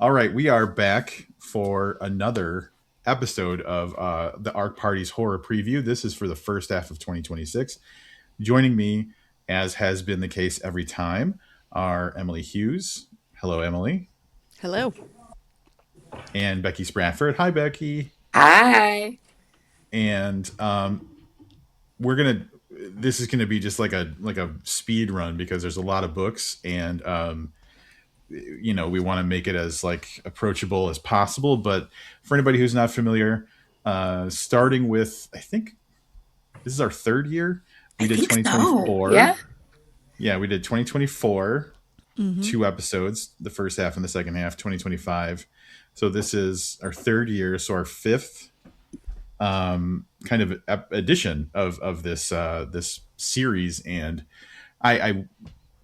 All right, we are back for another episode of the Arc Party's horror preview. This is for the first half of 2026. Joining me, as has been the case every time, are Emily Hughes. Hello, Emily. Hello. And Becky Spratford. Hi, Becky. Hi. And we're gonna. This is gonna be just like a speed run because there's a lot of books, and we want to make it as like approachable as possible. But for anybody who's not familiar, starting with, I think this is our third year. We I did think so. 2024. Yeah. Yeah, we did 2024, two episodes, the first half and the second half, 2025. So this is our third year, so our fifth kind of edition of this series. And I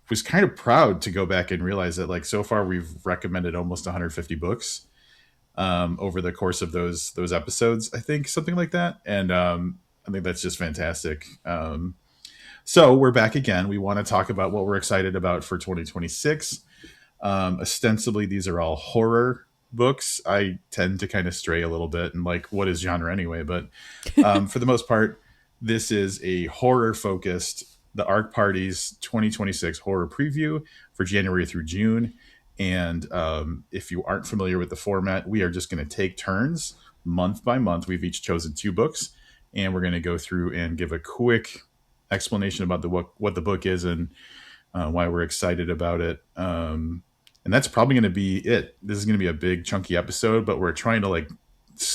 was kind of proud to go back and realize that, like, so far we've recommended almost 150 books over the course of those episodes. I think something like that, and I think that's just fantastic. So we're back again. We want to talk about what we're excited about for 2026. Ostensibly, these are all horror books. I tend to kind of stray a little bit and like, what is genre anyway? But for the most part, this is a horror focused, the Arc Party's 2026 horror preview for January through June. And if you aren't familiar with the format, we are just going to take turns month by month. We've each chosen two books, and we're going to go through and give a quick explanation about what the book is and why we're excited about it. And that's probably going to be it. This is going to be a big chunky episode, but we're trying to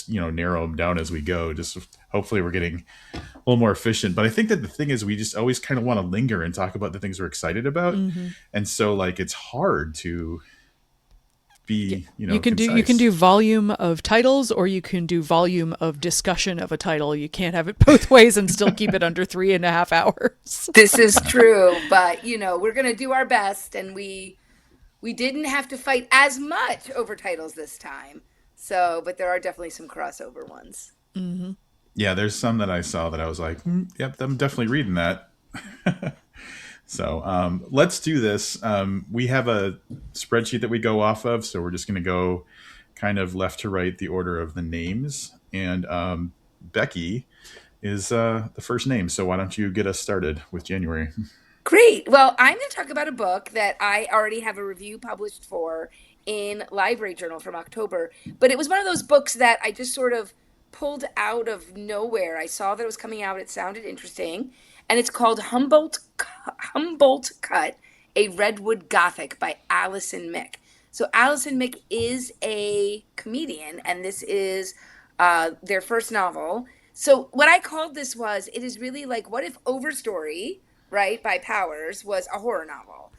narrow them down as we go. Just hopefully we're getting a little more efficient. But I think that the thing is, we just always kind of want to linger and talk about the things we're excited about. And so like, it's hard to be, you can do volume of titles, or you can do volume of discussion of a title. You can't have it both ways and still keep it under 3.5 hours. This is true, but we're going to do our best, and we didn't have to fight as much over titles this time. So, but there are definitely some crossover ones. Mm-hmm. Yeah, there's some that I saw that I was like, yep, I'm definitely reading that. So let's do this. We have a spreadsheet that we go off of, so we're just going to go kind of left to right, the order of the names. And Becky is the first name. So why don't you get us started with January? Great. Well, I'm going to talk about a book that I already have a review published for in Library Journal from October. But it was one of those books that I just sort of pulled out of nowhere. I saw that it was coming out. It sounded interesting. And it's called Humboldt Cut, A Redwood Gothic by Allison Mick. So Allison Mick is a comedian, and this is their first novel. So what I called this was, it is really like, what if Overstory, right, by Powers, was a horror novel?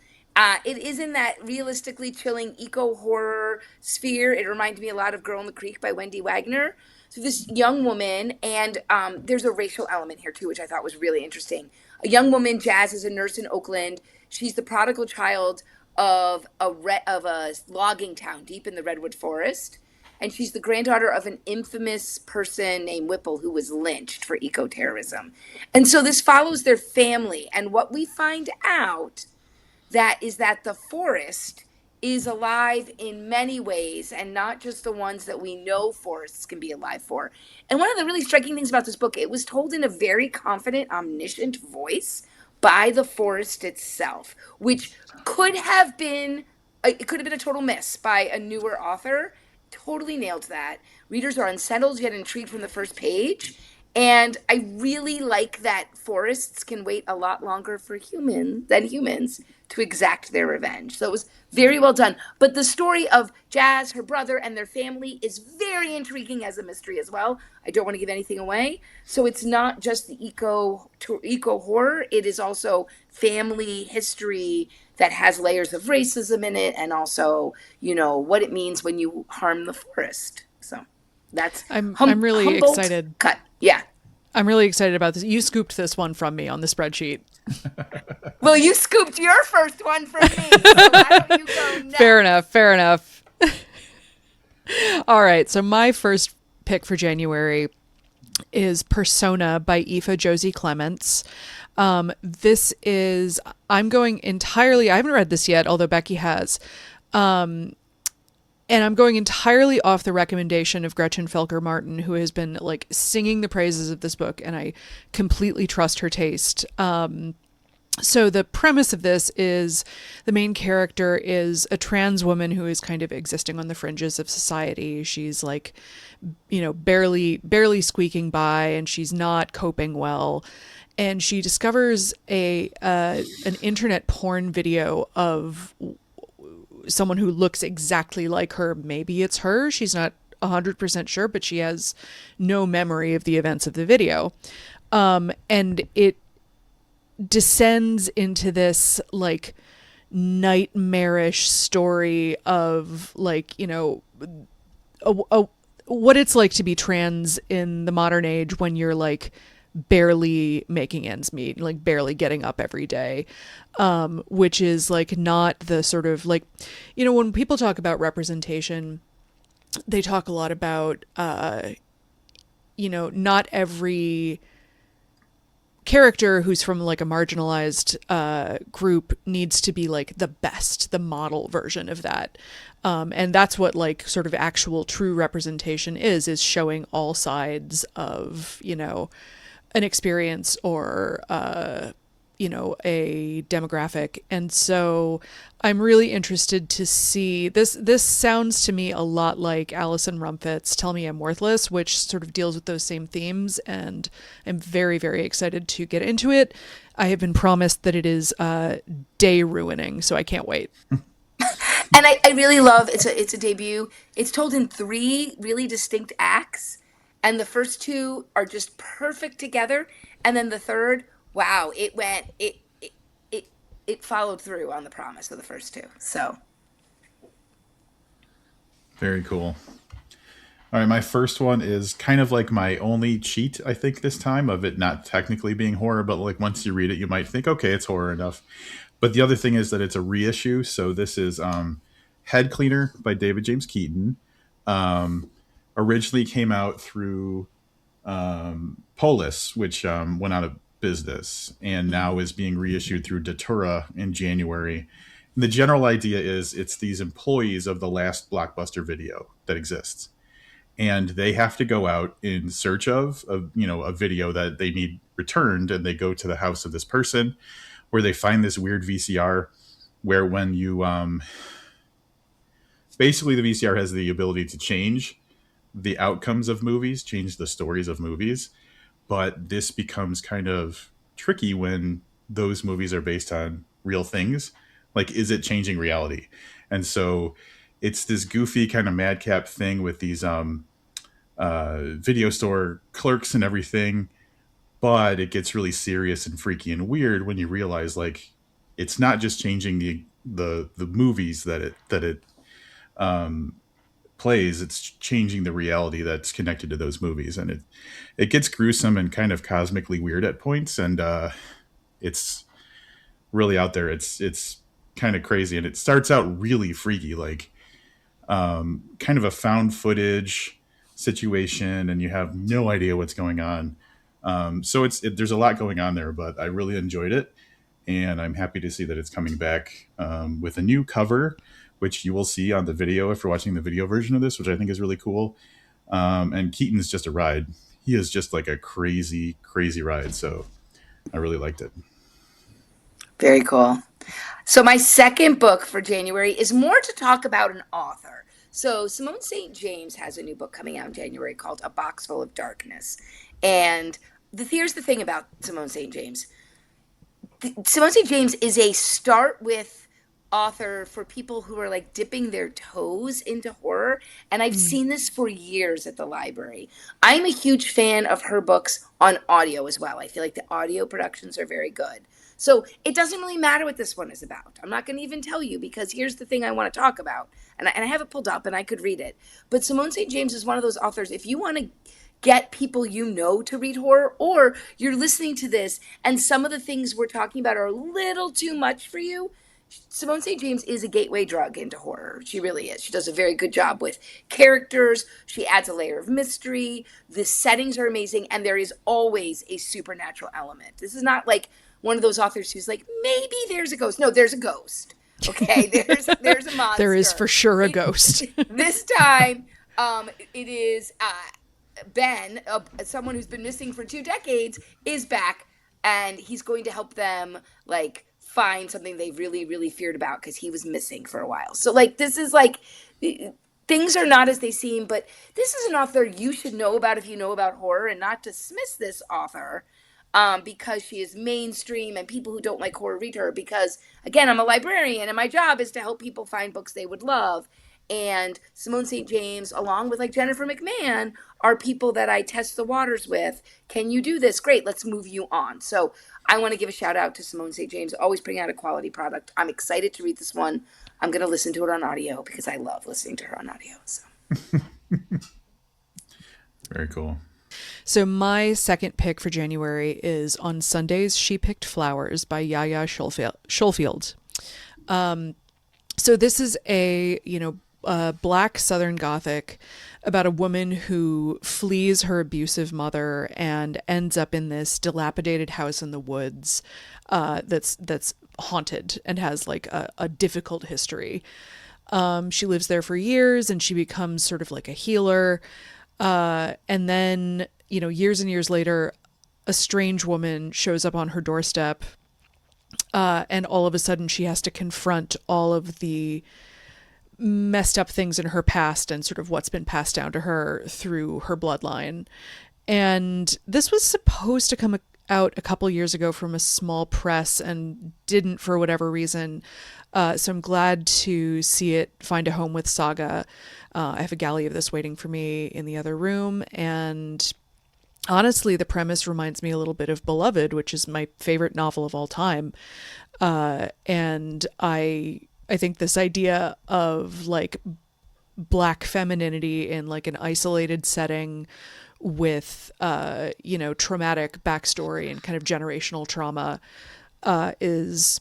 It is in that realistically chilling eco-horror sphere. It reminds me a lot of Girl in the Creek by Wendy Wagner. So this young woman, and there's a racial element here too, which I thought was really interesting. A young woman, Jazz, is a nurse in Oakland. She's the prodigal child of a logging town deep in the redwood forest. And she's the granddaughter of an infamous person named Whipple who was lynched for eco-terrorism. And so this follows their family. And what we find out is that the forest is alive in many ways, and not just the ones that we know forests can be alive for. And one of the really striking things about this book, it was told in a very confident, omniscient voice by the forest itself, which could have been a total miss by a newer author. Totally nailed that. Readers are unsettled yet intrigued from the first page. And I really like that forests can wait a lot longer for humans to exact their revenge. So it was very well done. But the story of Jazz, her brother, and their family is very intriguing as a mystery as well. I don't want to give anything away. So it's not just the eco horror. It is also family history that has layers of racism in it, and also, what it means when you harm the forest. So that's I'm really Humboldt excited. Cut. Yeah. I'm really excited about this. You scooped this one from me on the spreadsheet. Well, you scooped your first one from me, so why don't you go next? Fair enough. All right, so my first pick for January is Persona by Aoife Josie Clements. This is, I'm going entirely, I haven't read this yet, although Becky has. And And I'm going entirely off the recommendation of Gretchen Felker Martin, who has been like singing the praises of this book, and I completely trust her taste. So the premise of this is the main character is a trans woman who is kind of existing on the fringes of society. She's like, barely squeaking by, and she's not coping well. And she discovers an internet porn video of someone who looks exactly like her. Maybe it's her. She's not 100% sure, but she has no memory of the events of the video. And it descends into this like nightmarish story of like, what it's like to be trans in the modern age when you're like barely making ends meet, like barely getting up every day, which is like not the sort of like, when people talk about representation, they talk a lot about, not every character who's from like a marginalized group needs to be like the best, the model version of that. And that's what like sort of actual true representation is showing all sides of, an experience or, a demographic. And so I'm really interested to see this. This sounds to me a lot like Allison Rumfitt's Tell Me I'm Worthless, which sort of deals with those same themes. And I'm very, very excited to get into it. I have been promised that it is day ruining, so I can't wait. And I really love it's a debut. It's told in 3 really distinct acts, and the first 2 are just perfect together, and then the third, wow, it followed through on the promise of the first 2. So Very cool. All right, my first one is kind of like my only cheat, I think, this time, of it not technically being horror, but like once you read it, you might think, okay, it's horror enough. But the other thing is that it's a reissue. So this is Head Cleaner by David James Keaton. Originally came out through Polis, which went out of business, and now is being reissued through Datura in January. And the general idea is it's these employees of the last Blockbuster video that exists, and they have to go out in search of a video that they need returned, and they go to the house of this person where they find this weird VCR where when you basically the VCR has the ability to change the outcomes of movies, change the stories of movies. But this becomes kind of tricky when those movies are based on real things. Like, is it changing reality? And so it's this goofy kind of madcap thing with these video store clerks and everything. But it gets really serious and freaky and weird when you realize, like, it's not just changing the movies that it plays, it's changing the reality that's connected to those movies, and it gets gruesome and kind of cosmically weird at points, and it's really out there. It's kind of crazy, and it starts out really freaky, like kind of a found footage situation, and you have no idea what's going on. So there's a lot going on there, but I really enjoyed it, and I'm happy to see that it's coming back with a new cover, which you will see on the video if you're watching the video version of this, which I think is really cool. And Keaton's just a ride. He is just like a crazy, crazy ride. So I really liked it. very cool. So my second book for January is more to talk about an author. So Simone St. James has a new book coming out in January called A Box Full of Darkness. And here's the thing about Simone St. James. Simone St. James is a start with author for people who are like dipping their toes into horror. And I've seen this for years at the library. I'm a huge fan of her books on audio as well. I feel like the audio productions are very good. So it doesn't really matter what this one is about. I'm not going to even tell you, because here's the thing I want to talk about. And I have it pulled up and I could read it. But Simone St. James is one of those authors, if you want to get people to read horror, or you're listening to this and some of the things we're talking about are a little too much for you, Simone St. James is a gateway drug into horror. She really is. She does a very good job with characters. She adds a layer of mystery. The settings are amazing, and there is always a supernatural element. This is not like one of those authors who's like, maybe there's a ghost. No, there's a ghost. Okay, there's a monster. There is for sure a ghost. This time, it is Ben, someone who's been missing for 2 decades, is back, and he's going to help them like find something they really, really feared about because he was missing for a while. So like this is like things are not as they seem, but this is an author you should know about if you know about horror, and not dismiss this author. Because she is mainstream and people who don't like horror read her, because again, I'm a librarian and my job is to help people find books they would love. And Simone St. James, along with like Jennifer McMahon, are people that I test the waters with. Can you do this? Great, let's move you on. So I want to give a shout out to Simone St. James, always bring out a quality product. I'm excited to read this one. I'm going to listen to it on audio because I love listening to her on audio. So. Very cool. So my second pick for January is On Sundays, She Picked Flowers by Yaya Scholfield. So this is a, Black Southern Gothic about a woman who flees her abusive mother and ends up in this dilapidated house in the woods that's haunted and has like a difficult history. She lives there for years and she becomes sort of like a healer. And then, years and years later, a strange woman shows up on her doorstep. And all of a sudden she has to confront all of the messed up things in her past and sort of what's been passed down to her through her bloodline. And this was supposed to come out a couple years ago from a small press and didn't for whatever reason. So I'm glad to see it find a home with Saga. I have a galley of this waiting for me in the other room. And honestly, the premise reminds me a little bit of Beloved, which is my favorite novel of all time. And I think this idea of like Black femininity in like an isolated setting with, traumatic backstory and kind of generational trauma is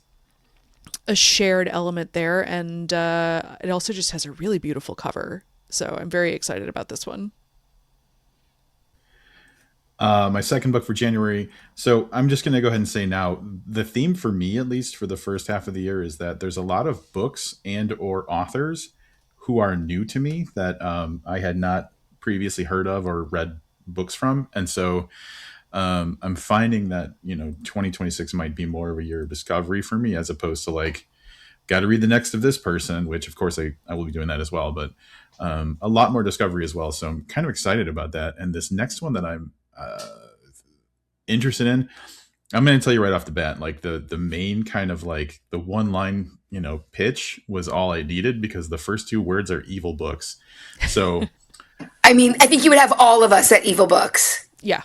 a shared element there. And it also just has a really beautiful cover. So I'm very excited about this one. My second book for January. So I'm just going to go ahead and say now, the theme for me, at least for the first half of the year, is that there's a lot of books and or authors who are new to me that I had not previously heard of or read books from. And so I'm finding that, 2026 might be more of a year of discovery for me, as opposed to like, got to read the next of this person, which of course I will be doing that as well, but a lot more discovery as well. So I'm kind of excited about that. And this next one that I'm interested in, I'm going to tell you right off the bat, like the main kind of like the one line, pitch was all I needed, because the first 2 words are evil books. So, I mean, I think you would have all of us at Evil Books. Yeah.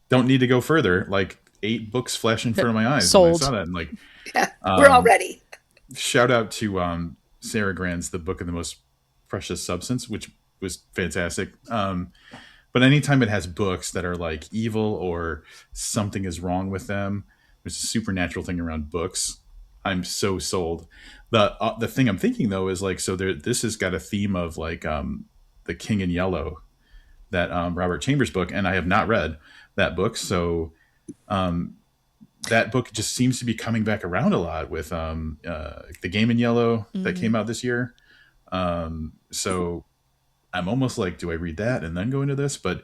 Don't need to go further. Like 8 books flash in front of my eyes. Sold. When I saw that. And like, yeah, we're all ready. Shout out to Sarah Grant's The Book of the Most Precious Substance, which was fantastic. But anytime it has books that are like evil or something is wrong with them, there's a supernatural thing around books, I'm so sold. The thing I'm thinking though is like, so this has got a theme of like The King in Yellow, that Robert Chambers book, and I have not read that book. So that book just seems to be coming back around a lot with The Game in Yellow that came out this year. So I'm almost like, do I read that and then go into this? But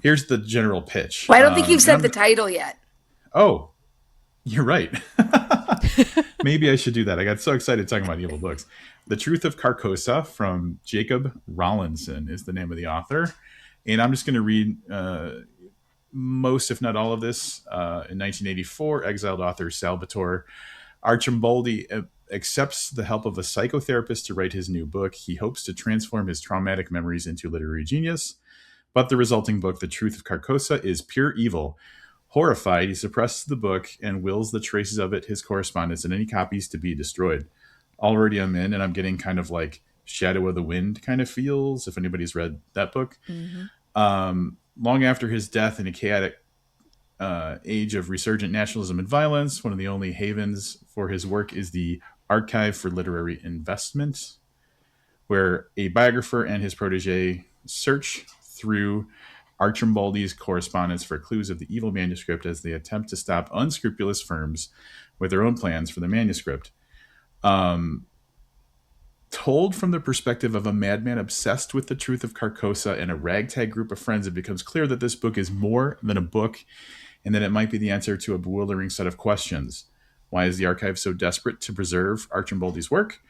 here's the general pitch. Well, I don't think you've said the title yet. Oh, you're right. Maybe I should do that. I got so excited talking about evil books. The Truth of Carcosa from Jacob Rollinson is the name of the author. And I'm just going to read most, if not all of this. In 1984, exiled author Salvatore Arcimboldi accepts the help of a psychotherapist to write his new book. He hopes to transform his traumatic memories into literary genius, but the resulting book, The Truth of Carcosa, is pure evil. Horrified, he suppresses the book and wills the traces of it, his correspondence, and any copies to be destroyed. Already I'm in, and I'm getting kind of like Shadow of the Wind kind of feels, if anybody's read that book. Long after his death in a chaotic age of resurgent nationalism and violence, one of the only havens for his work is the Archive for Literary Investment, where a biographer and his protege search through Arcimboldi's correspondence for clues of the evil manuscript as they attempt to stop unscrupulous firms with their own plans for the manuscript. Told from the perspective of a madman obsessed with the truth of Carcosa and a ragtag group of friends, it becomes clear that this book is more than a book and that it might be the answer to a bewildering set of questions. Why is the archive so desperate to preserve Archimboldi's work?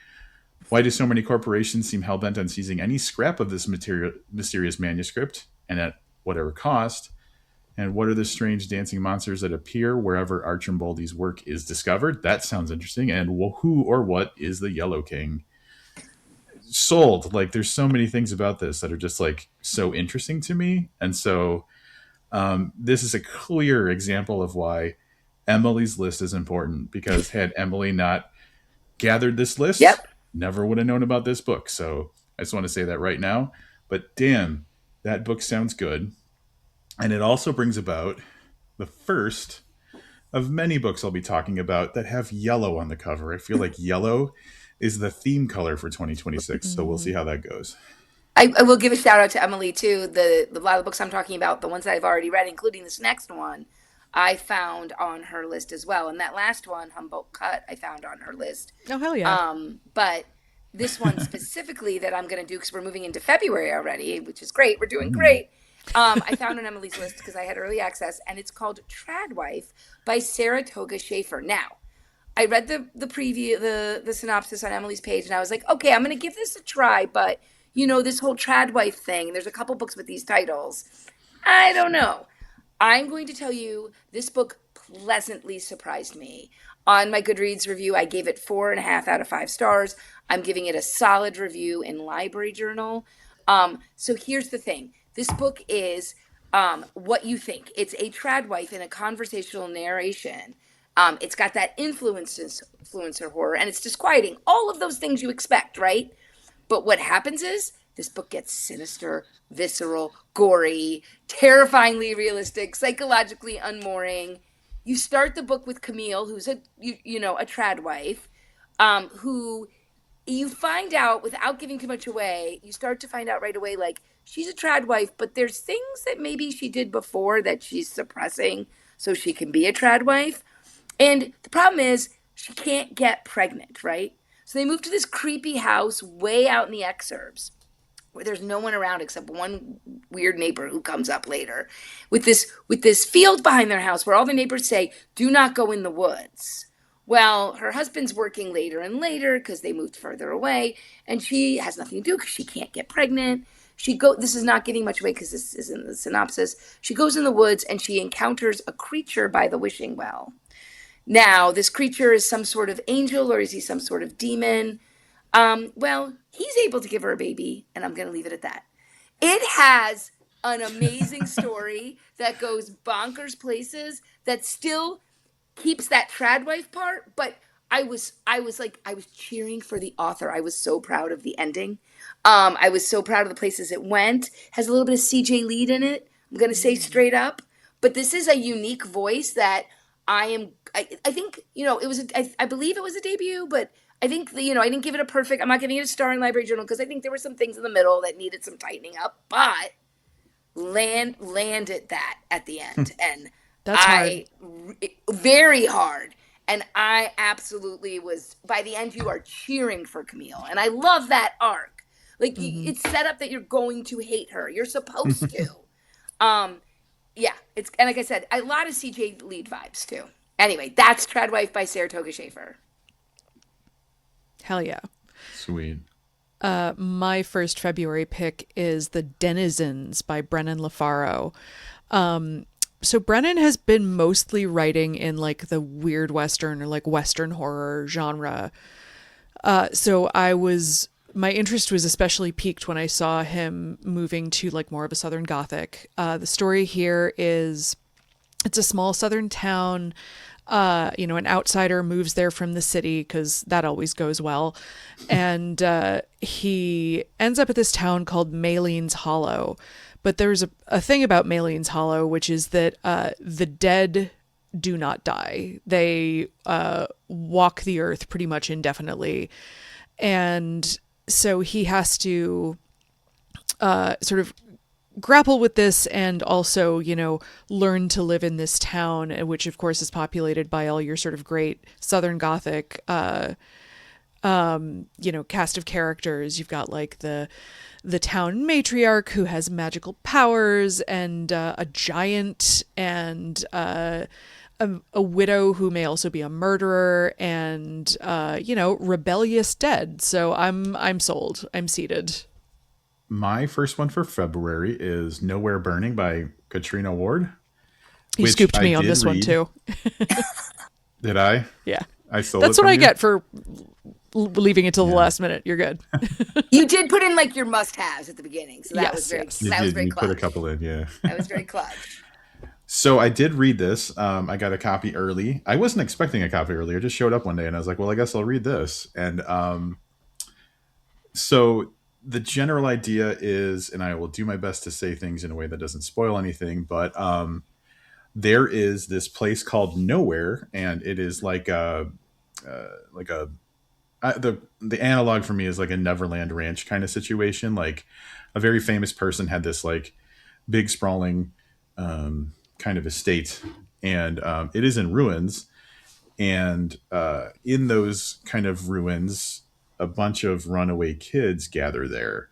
Why do so many corporations seem hell-bent on seizing any scrap of this mysterious manuscript, and at whatever cost? And what are the strange dancing monsters that appear wherever Archimboldi's work is discovered? That sounds interesting. And who or what is the Yellow King? Sold. Like, there's so many things about this that are just like so interesting to me. And so this is a clear example of why Emily's list is important, because had Emily not gathered this list, never would have known about this book. So I just want to say that right now. But damn, that book sounds good. And it also brings about the first of many books I'll be talking about that have yellow on the cover. I feel like yellow is the theme color for 2026. So we'll see how that goes. I will give a shout out to Emily too. A lot of the books I'm talking about, the ones that I've already read, including this next one, I found on her list as well. And that last one, Humboldt Cut, I found on her list. Oh, hell yeah. But this one specifically that I'm going to do, because we're moving into February already, which is great. We're doing great. I found on Emily's list because I had early access, and it's called Tradwife by Saratoga Schaefer. Now, I read the preview, the synopsis on Emily's page, and I was like, okay, I'm going to give this a try, but you know, this whole Tradwife thing, there's a couple books with these titles. I don't know. I'm going to tell you, this book pleasantly surprised me. On my Goodreads review, I gave it 4.5 out of 5 stars. I'm giving it a solid review in Library Journal. So here's the thing. This book is what you think. It's a Tradwife in a conversational narration. It's got that influencer horror, and it's disquieting. All of those things you expect, right? But what happens is this book gets sinister, visceral, gory, terrifyingly realistic, psychologically unmooring. You start the book with Camille, who's a Tradwife, who you find out, without giving too much away, you start to find out right away, like, she's a Tradwife, but there's things that maybe she did before that she's suppressing so she can be a Tradwife. And the problem is she can't get pregnant, right? So they move to this creepy house way out in the exurbs where there's no one around except one weird neighbor who comes up later with this field behind their house where all the neighbors say, do not go in the woods. Well, her husband's working later and later because they moved further away, and she has nothing to do because she can't get pregnant. This is not getting much away because this is in the synopsis. She goes in the woods and she encounters a creature by the wishing well. Now, this creature is some sort of angel, or is he some sort of demon? Well, he's able to give her a baby, and I'm going to leave it at that. It has an amazing story that goes bonkers places, that still keeps that Tradwife part, but I was cheering for the author. I was so proud of the ending. I was so proud of the places it went. Has a little bit of CJ Lead in it, I'm going to say straight up. But this is a unique voice that I think, I believe it was a debut, but I think, I didn't give it a perfect, I'm not giving it a star in Library Journal because I think there were some things in the middle that needed some tightening up, but landed that at the end. And that's hard. Very hard. And I absolutely was, by the end, you are cheering for Camille. And I love that arc. Like, it's set up that you're going to hate her. You're supposed to. Yeah, and like I said, a lot of CJ Lead vibes too. Anyway, that's Tradwife by Saratoga Schaefer. Hell yeah. Sweet. My first February pick is The Denizens by Brennan LaFaro. So Brennan has been mostly writing in like the weird Western or like Western horror genre. So my interest was especially piqued when I saw him moving to like more of a Southern Gothic. The story here is, it's a small Southern town. An outsider moves there from the city because that always goes well. And he ends up at this town called Malene's Hollow. But there's a thing about Malene's Hollow, which is that the dead do not die. They walk the earth pretty much indefinitely. And so he has to sort of grapple with this and also, learn to live in this town, which of course is populated by all your sort of great Southern Gothic cast of characters. You've got like the town matriarch who has magical powers, and a giant, and a widow who may also be a murderer, and rebellious dead. So I'm sold. I'm seated. My first one for February is Nowhere Burning by Katrina Ward. You scooped me on this one too. Did I? Yeah. I sold That's it what I you? get for leaving it till the last minute. You're good. You did put in like your must-haves at the beginning, so that Yes, was very yes. that was very You clutch. put a couple in, yeah. That was very clutch. So I did read this. I got a copy early. I wasn't expecting a copy early. I just showed up one day and I was like, well, I guess I'll read this. And so the general idea is, and I will do my best to say things in a way that doesn't spoil anything, but there is this place called Nowhere, and it is like a the analog for me is like a Neverland Ranch kind of situation. Like a very famous person had this like big sprawling kind of estate, and it is in ruins. And in those kind of ruins, a bunch of runaway kids gather there.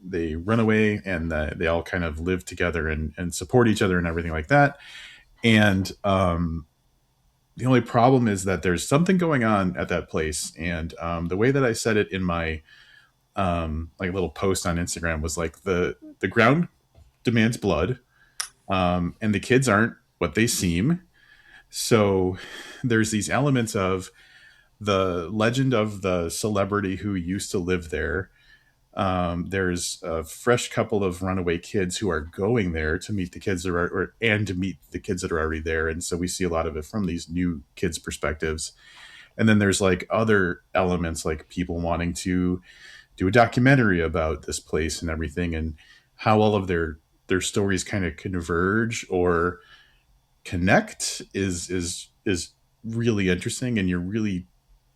They run away, and they all kind of live together and support each other and everything like that. And the only problem is that there's something going on at that place. And the way that I said it in my like little post on Instagram was like the ground demands blood, and the kids aren't what they seem. So there's these elements of the legend of the celebrity who used to live there. There's a fresh couple of runaway kids who are going there to meet the kids that are, and to meet the kids that are already there. And so we see a lot of it from these new kids' perspectives. And then there's like other elements, like people wanting to do a documentary about this place and everything, and how all of their stories kind of converge or connect is really interesting. And you're really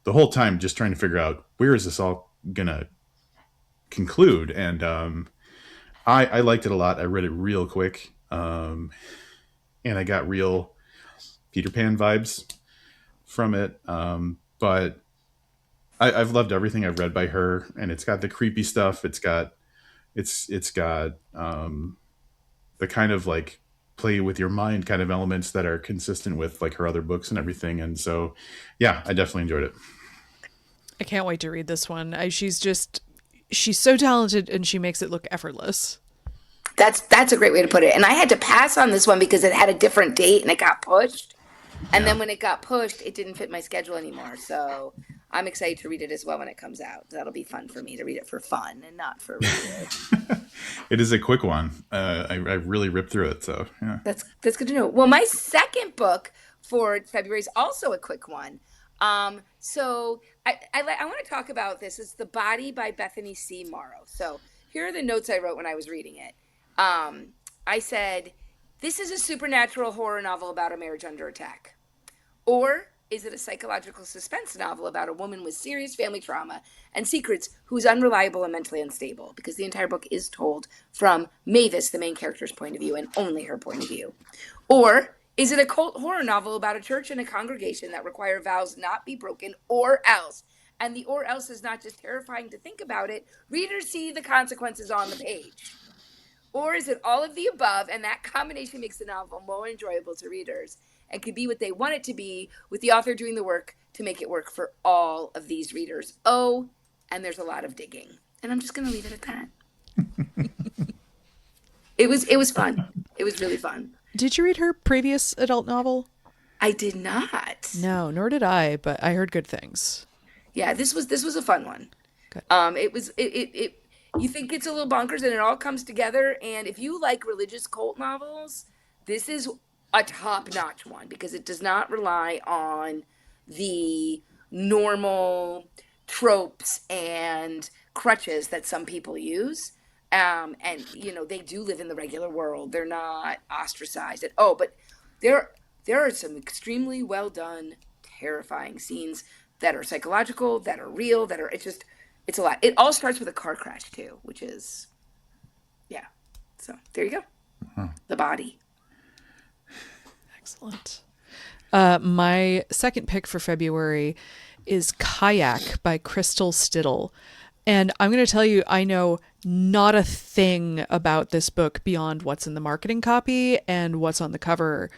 the whole time just trying to figure out, where is this all gonna conclude. And I liked it a lot. I read it real quick, and I got real Peter Pan vibes from it. But I've loved everything I've read by her, and it's got the creepy stuff. It's got the kind of like play with your mind kind of elements that are consistent with like her other books and everything. And so, yeah, I definitely enjoyed it. I can't wait to read this one. She's so talented, and she makes it look effortless. That's a great way to put it. And I had to pass on this one because it had a different date and it got pushed. And then when it got pushed, it didn't fit my schedule anymore. So I'm excited to read it as well when it comes out. That'll be fun for me to read it for fun and not for reading. It is a quick one. I really ripped through it. So yeah, That's good to know. Well, my second book for February is also a quick one. So I want to talk about this. It's The Body by Bethany C. Morrow. So here are the notes I wrote when I was reading it. I said, this is a supernatural horror novel about a marriage under attack. Or is it a psychological suspense novel about a woman with serious family trauma and secrets who's unreliable and mentally unstable? Because the entire book is told from Mavis, the main character's point of view, and only her point of view. Or is it a cult horror novel about a church and a congregation that require vows not be broken, or else? And the or else is not just terrifying to think about it. Readers see the consequences on the page. Or is it all of the above, and that combination makes the novel more enjoyable to readers and could be what they want it to be, with the author doing the work to make it work for all of these readers? Oh, and there's a lot of digging. And I'm just going to leave it at that. It was fun. It was really fun. Did you read her previous adult novel? I did not. No, nor did I, but I heard good things. Yeah, this was a fun one. Good. It you think it's a little bonkers, and it all comes together. And if you like religious cult novels, this is a top-notch one, because it does not rely on the normal tropes and crutches that some people use. And they do live in the regular world. They're not ostracized. But there are some extremely well done, terrifying scenes that are psychological, that are real, it's a lot. It all starts with a car crash too, which is, yeah. So there you go. Uh-huh. The Body. Excellent. My second pick for February is Kayak by Kristal Stittle. And I'm going to tell you, I know not a thing about this book beyond what's in the marketing copy and what's on the cover.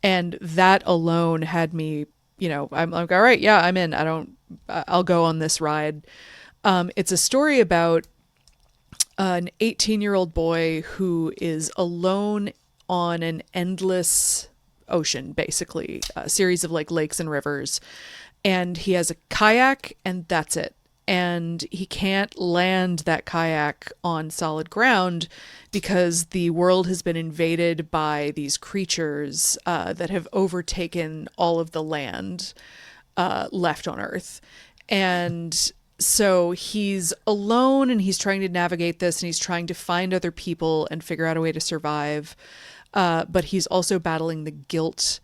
And that alone had me, I'm like, all right, yeah, I'm in. I'll go on this ride. It's a story about an 18-year-old boy who is alone on an endless ocean, basically, a series of like lakes and rivers. And he has a kayak, and that's it. And he can't land that kayak on solid ground because the world has been invaded by these creatures that have overtaken all of the land left on Earth. And so he's alone and he's trying to navigate this and he's trying to find other people and figure out a way to survive. But he's also battling the guilt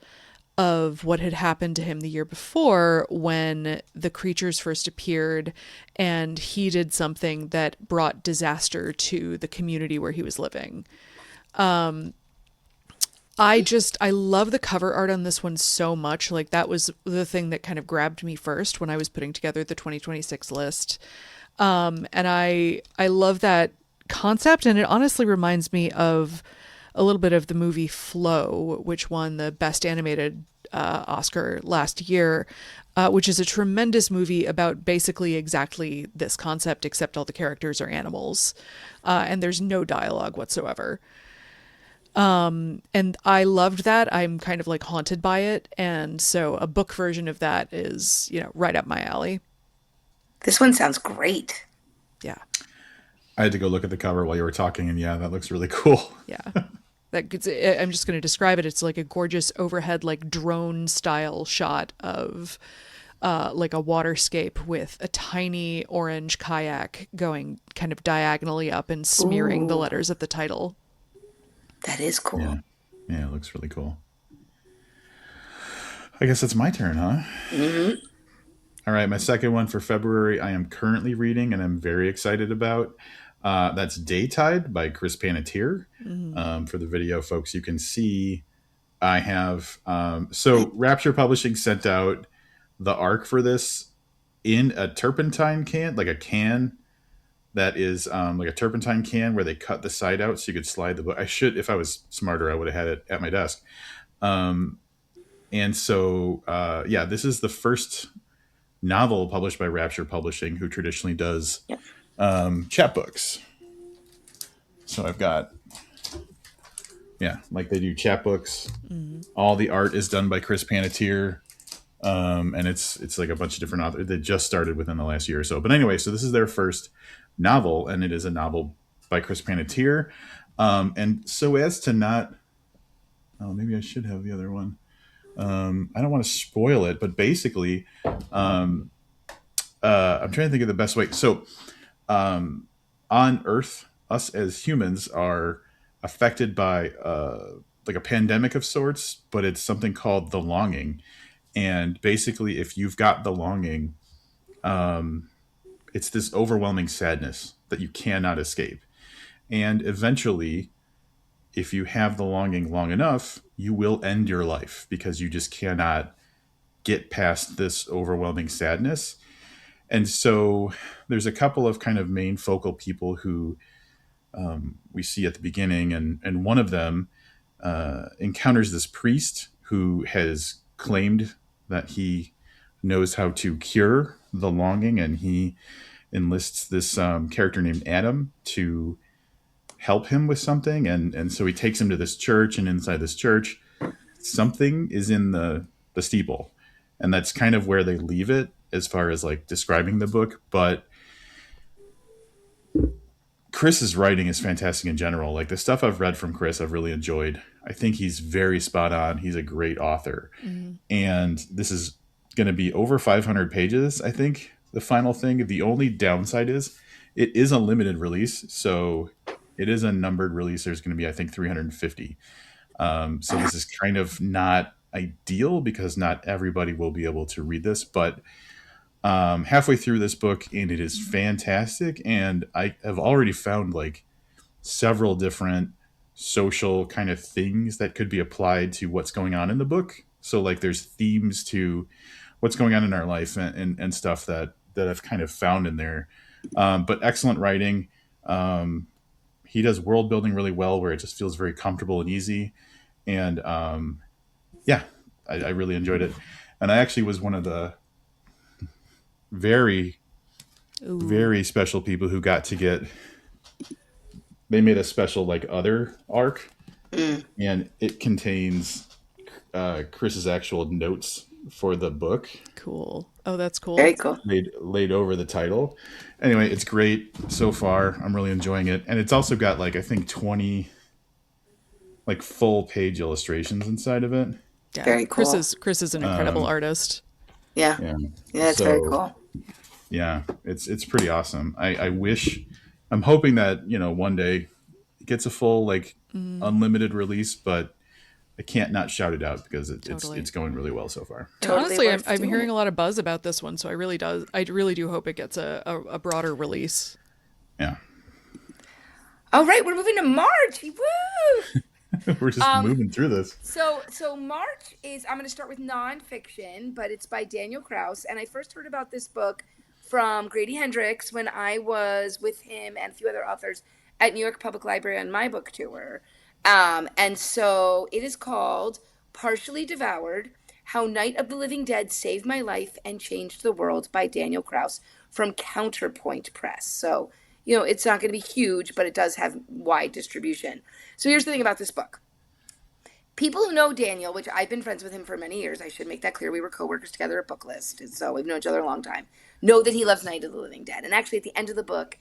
of what had happened to him the year before when the creatures first appeared and he did something that brought disaster to the community where he was living. I love the cover art on this one so much. Like that was the thing that kind of grabbed me first when I was putting together the 2026 list. And I love that concept, and it honestly reminds me of a little bit of the movie Flow, which won the Best Animated Oscar last year, which is a tremendous movie about basically exactly this concept, except all the characters are animals, and there's no dialogue whatsoever. And I loved that. I'm kind of like haunted by it, and so a book version of that is, right up my alley. This one sounds great. Yeah. I had to go look at the cover while you were talking, and yeah, that looks really cool. Yeah. I'm just going to describe it. It's like a gorgeous overhead, like drone style shot of like a waterscape with a tiny orange kayak going kind of diagonally up and smearing the letters of the title. That is cool. Yeah, it looks really cool. I guess it's my turn, huh? Mm-hmm. All right, my second one for February I am currently reading and I'm very excited about. That's Daytide by Chris Panatier. Mm-hmm. For the video folks, you can see I have... so Rapture Publishing sent out the arc for this in a turpentine can, like a can that is like a turpentine can where they cut the side out so you could slide the book. If I was smarter, I would have had it at my desk. And so, this is the first novel published by Rapture Publishing, who traditionally does chapbooks. So I've got, like they do chapbooks. Mm-hmm. All the art is done by Chris Panatier. And it's like a bunch of different authors. They just started within the last year or so. But anyway, so this is their first novel, and it is a novel by Chris Panatier. And so as to not... Oh, maybe I should have the other one. I don't want to spoil it, but basically, I'm trying to think of the best way. So on Earth, us as humans are affected by like a pandemic of sorts, but it's something called the longing. And basically, if you've got the longing, it's this overwhelming sadness that you cannot escape. And eventually, if you have the longing long enough, you will end your life because you just cannot get past this overwhelming sadness. And so there's a couple of kind of main focal people who we see at the beginning. And one of them encounters this priest who has claimed that he knows how to cure the longing. And he enlists this character named Adam to help him with something. And so he takes him to this church, and inside this church, something is in the steeple. And that's kind of where they leave it as far as like describing the book. But Chris's writing is fantastic in general. Like the stuff I've read from Chris, I've really enjoyed. I think he's very spot on. He's a great author. Mm-hmm. And this is going to be over 500 pages, I think, the final thing. The only downside is it is a limited release. So it is a numbered release. There's going to be, I think, 350. So this is kind of not ideal because not everybody will be able to read this. But halfway through this book, and it is fantastic. And I have already found like several different social kind of things that could be applied to what's going on in the book. So like there's themes to what's going on in our life and stuff that I've kind of found in there. But excellent writing. He does world building really well, where it just feels very comfortable and easy. And yeah, I really enjoyed it. And I actually was one of the very, very special people who got to get. They made a special like other arc, and it contains Chris's actual notes for the book. Cool. Oh, that's cool. Very cool. Laid over the title. Anyway, it's great so far. I'm really enjoying it, and it's also got like I think 20 like full page illustrations inside of it. Yeah. Very cool. Chris is an incredible artist. Yeah. Yeah, It's very cool. Yeah, it's pretty awesome. I wish, I'm hoping that one day it gets a full like unlimited release, but I can't not shout it out because it's going really well so far. Totally. Honestly, I'm hearing a lot of buzz about this one, so I really do hope it gets a broader release. Yeah. All right, we're moving to March. Woo! We're just moving through this. So March is, I'm going to start with nonfiction, but it's by Daniel Kraus. And I first heard about this book from Grady Hendrix when I was with him and a few other authors at New York Public Library on my book tour. And so it is called Partially Devoured, How Night of the Living Dead Saved My Life and Changed the World by Daniel Kraus from Counterpoint Press. So, it's not going to be huge, but it does have wide distribution. So here's the thing about this book. People who know Daniel, which I've been friends with him for many years, I should make that clear. We were co-workers together at Booklist, and so we've known each other a long time, know that he loves Night of the Living Dead. And actually, at the end of the book,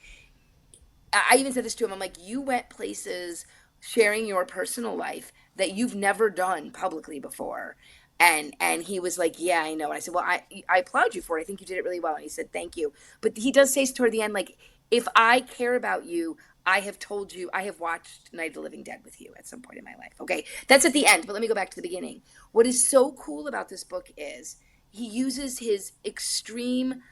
I even said this to him. I'm like, you went places sharing your personal life that you've never done publicly before. And he was like, yeah, I know. And I said, well, I applaud you for it. I think you did it really well. And he said, thank you. But he does say toward the end, like, if I care about you, I have told you, I have watched Night of the Living Dead with you at some point in my life. Okay, that's at the end, but let me go back to the beginning. What is so cool about this book is he uses his extreme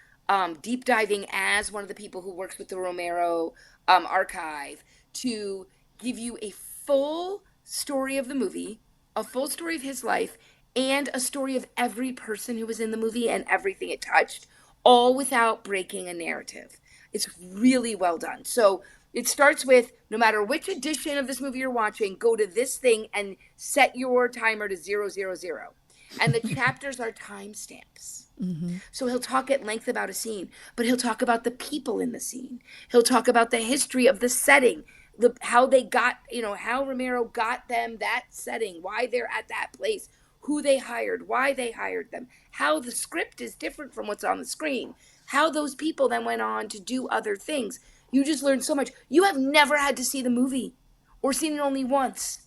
deep diving as one of the people who works with the Romero archive to give you a full story of the movie, a full story of his life, and a story of every person who was in the movie and everything it touched, all without breaking a narrative. It's really well done. So it starts with, no matter which edition of this movie you're watching, go to this thing and set your timer to 000. And the chapters are timestamps. Mm-hmm. So he'll talk at length about a scene, but he'll talk about the people in the scene. He'll talk about the history of the setting, how they got, how Romero got them that setting, why they're at that place, who they hired, why they hired them, how the script is different from what's on the screen, how those people then went on to do other things. You just learn so much. You have never had to see the movie or seen it only once,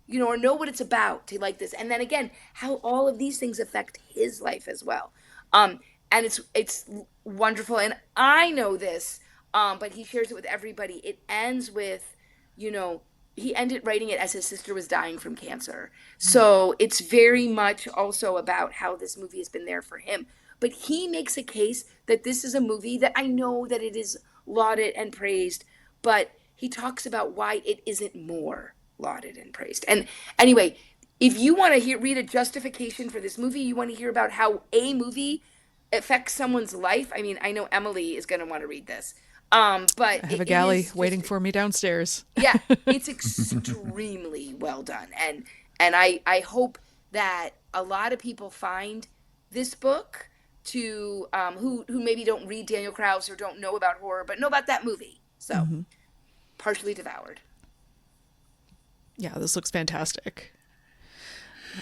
or know what it's about to like this. And then again, how all of these things affect his life as well. And it's wonderful. And I know this, but he shares it with everybody. It ends with, he ended writing it as his sister was dying from cancer. So it's very much also about how this movie has been there for him. But he makes a case that this is a movie that I know that it is lauded and praised, but he talks about why it isn't more lauded and praised. And anyway, if you want to read a justification for this movie, you want to hear about how a movie affects someone's life. I mean, I know Emily is going to want to read this. But I have a galley waiting for me downstairs. Yeah, it's extremely well done. And I hope that a lot of people find this book to who maybe don't read Daniel Kraus or don't know about horror, but know about that movie. So, Partially Devoured. Yeah, this looks fantastic.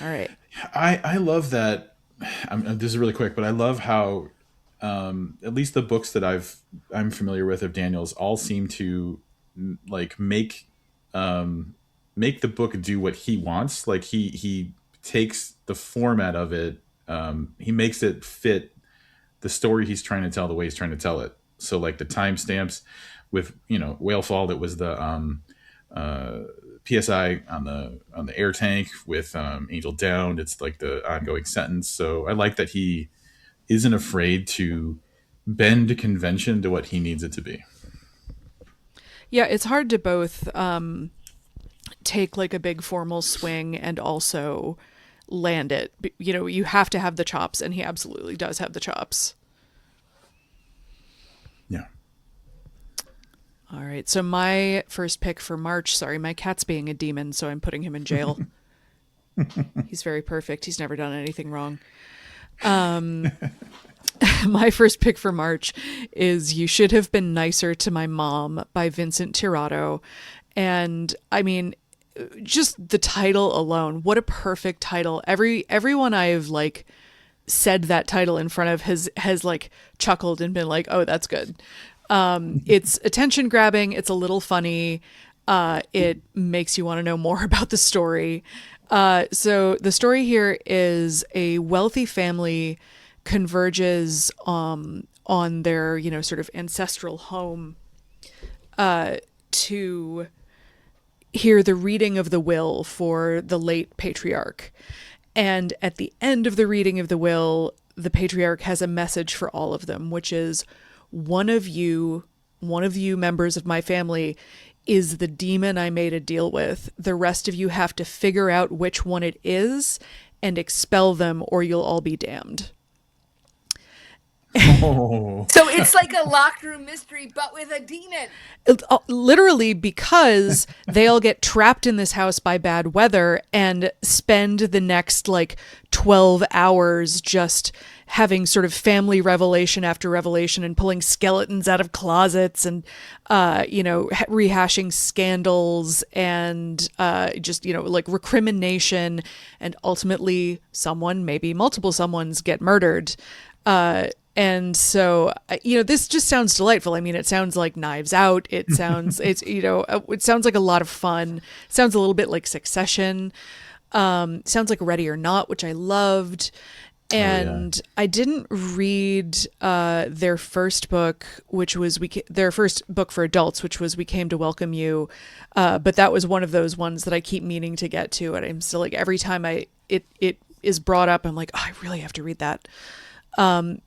All right. I love that. This is really quick, but I love how at least the books that I'm familiar with of Daniel's all seem to like make the book do what he wants. Like he takes the format of it, he makes it fit the story he's trying to tell the way he's trying to tell it. So like the timestamps with Whalefall, that was the PSI on the air tank with Angel Down. It's like the ongoing sentence. So I like that he isn't afraid to bend convention to what he needs it to be. Yeah, it's hard to both take like a big formal swing and also land it. You know, you have to have the chops, and he absolutely does have the chops. Yeah. All right. So my first pick for March, sorry, my cat's being a demon, so I'm putting him in jail. He's very perfect. He's never done anything wrong. My first pick for March is You Should Have Been Nicer to My Mom by Vincent Tirado. And I mean, just the title alone, what a perfect title. Everyone I've like said that title in front of has like chuckled and been like, oh, that's good. It's attention grabbing. It's a little funny. It makes you want to know more about the story. So the story here is a wealthy family converges on their, you know, sort of ancestral home to hear the reading of the will for the late patriarch. And at the end of the reading of the will, the patriarch has a message for all of them, which is one of you members of my family is the demon I made a deal with. The rest of you have to figure out which one it is and expel them, or you'll all be damned. Oh. So it's like a locked room mystery, but with a demon. Literally, because they all get trapped in this house by bad weather and spend the next like 12 hours just having sort of family revelation after revelation and pulling skeletons out of closets and, you know, rehashing scandals and just, you know, like recrimination. And ultimately someone, maybe multiple someones, get murdered. And so, you know, this just sounds delightful. I mean, it sounds like Knives Out. It sounds, you know, it sounds like a lot of fun. It sounds a little bit like Succession. Sounds like Ready or Not, which I loved. And I didn't read their first book, which was their first book for adults, which was We Came to Welcome You. But that was one of those ones that I keep meaning to get to. And I'm still like, every time it is brought up, I'm like, oh, I really have to read that.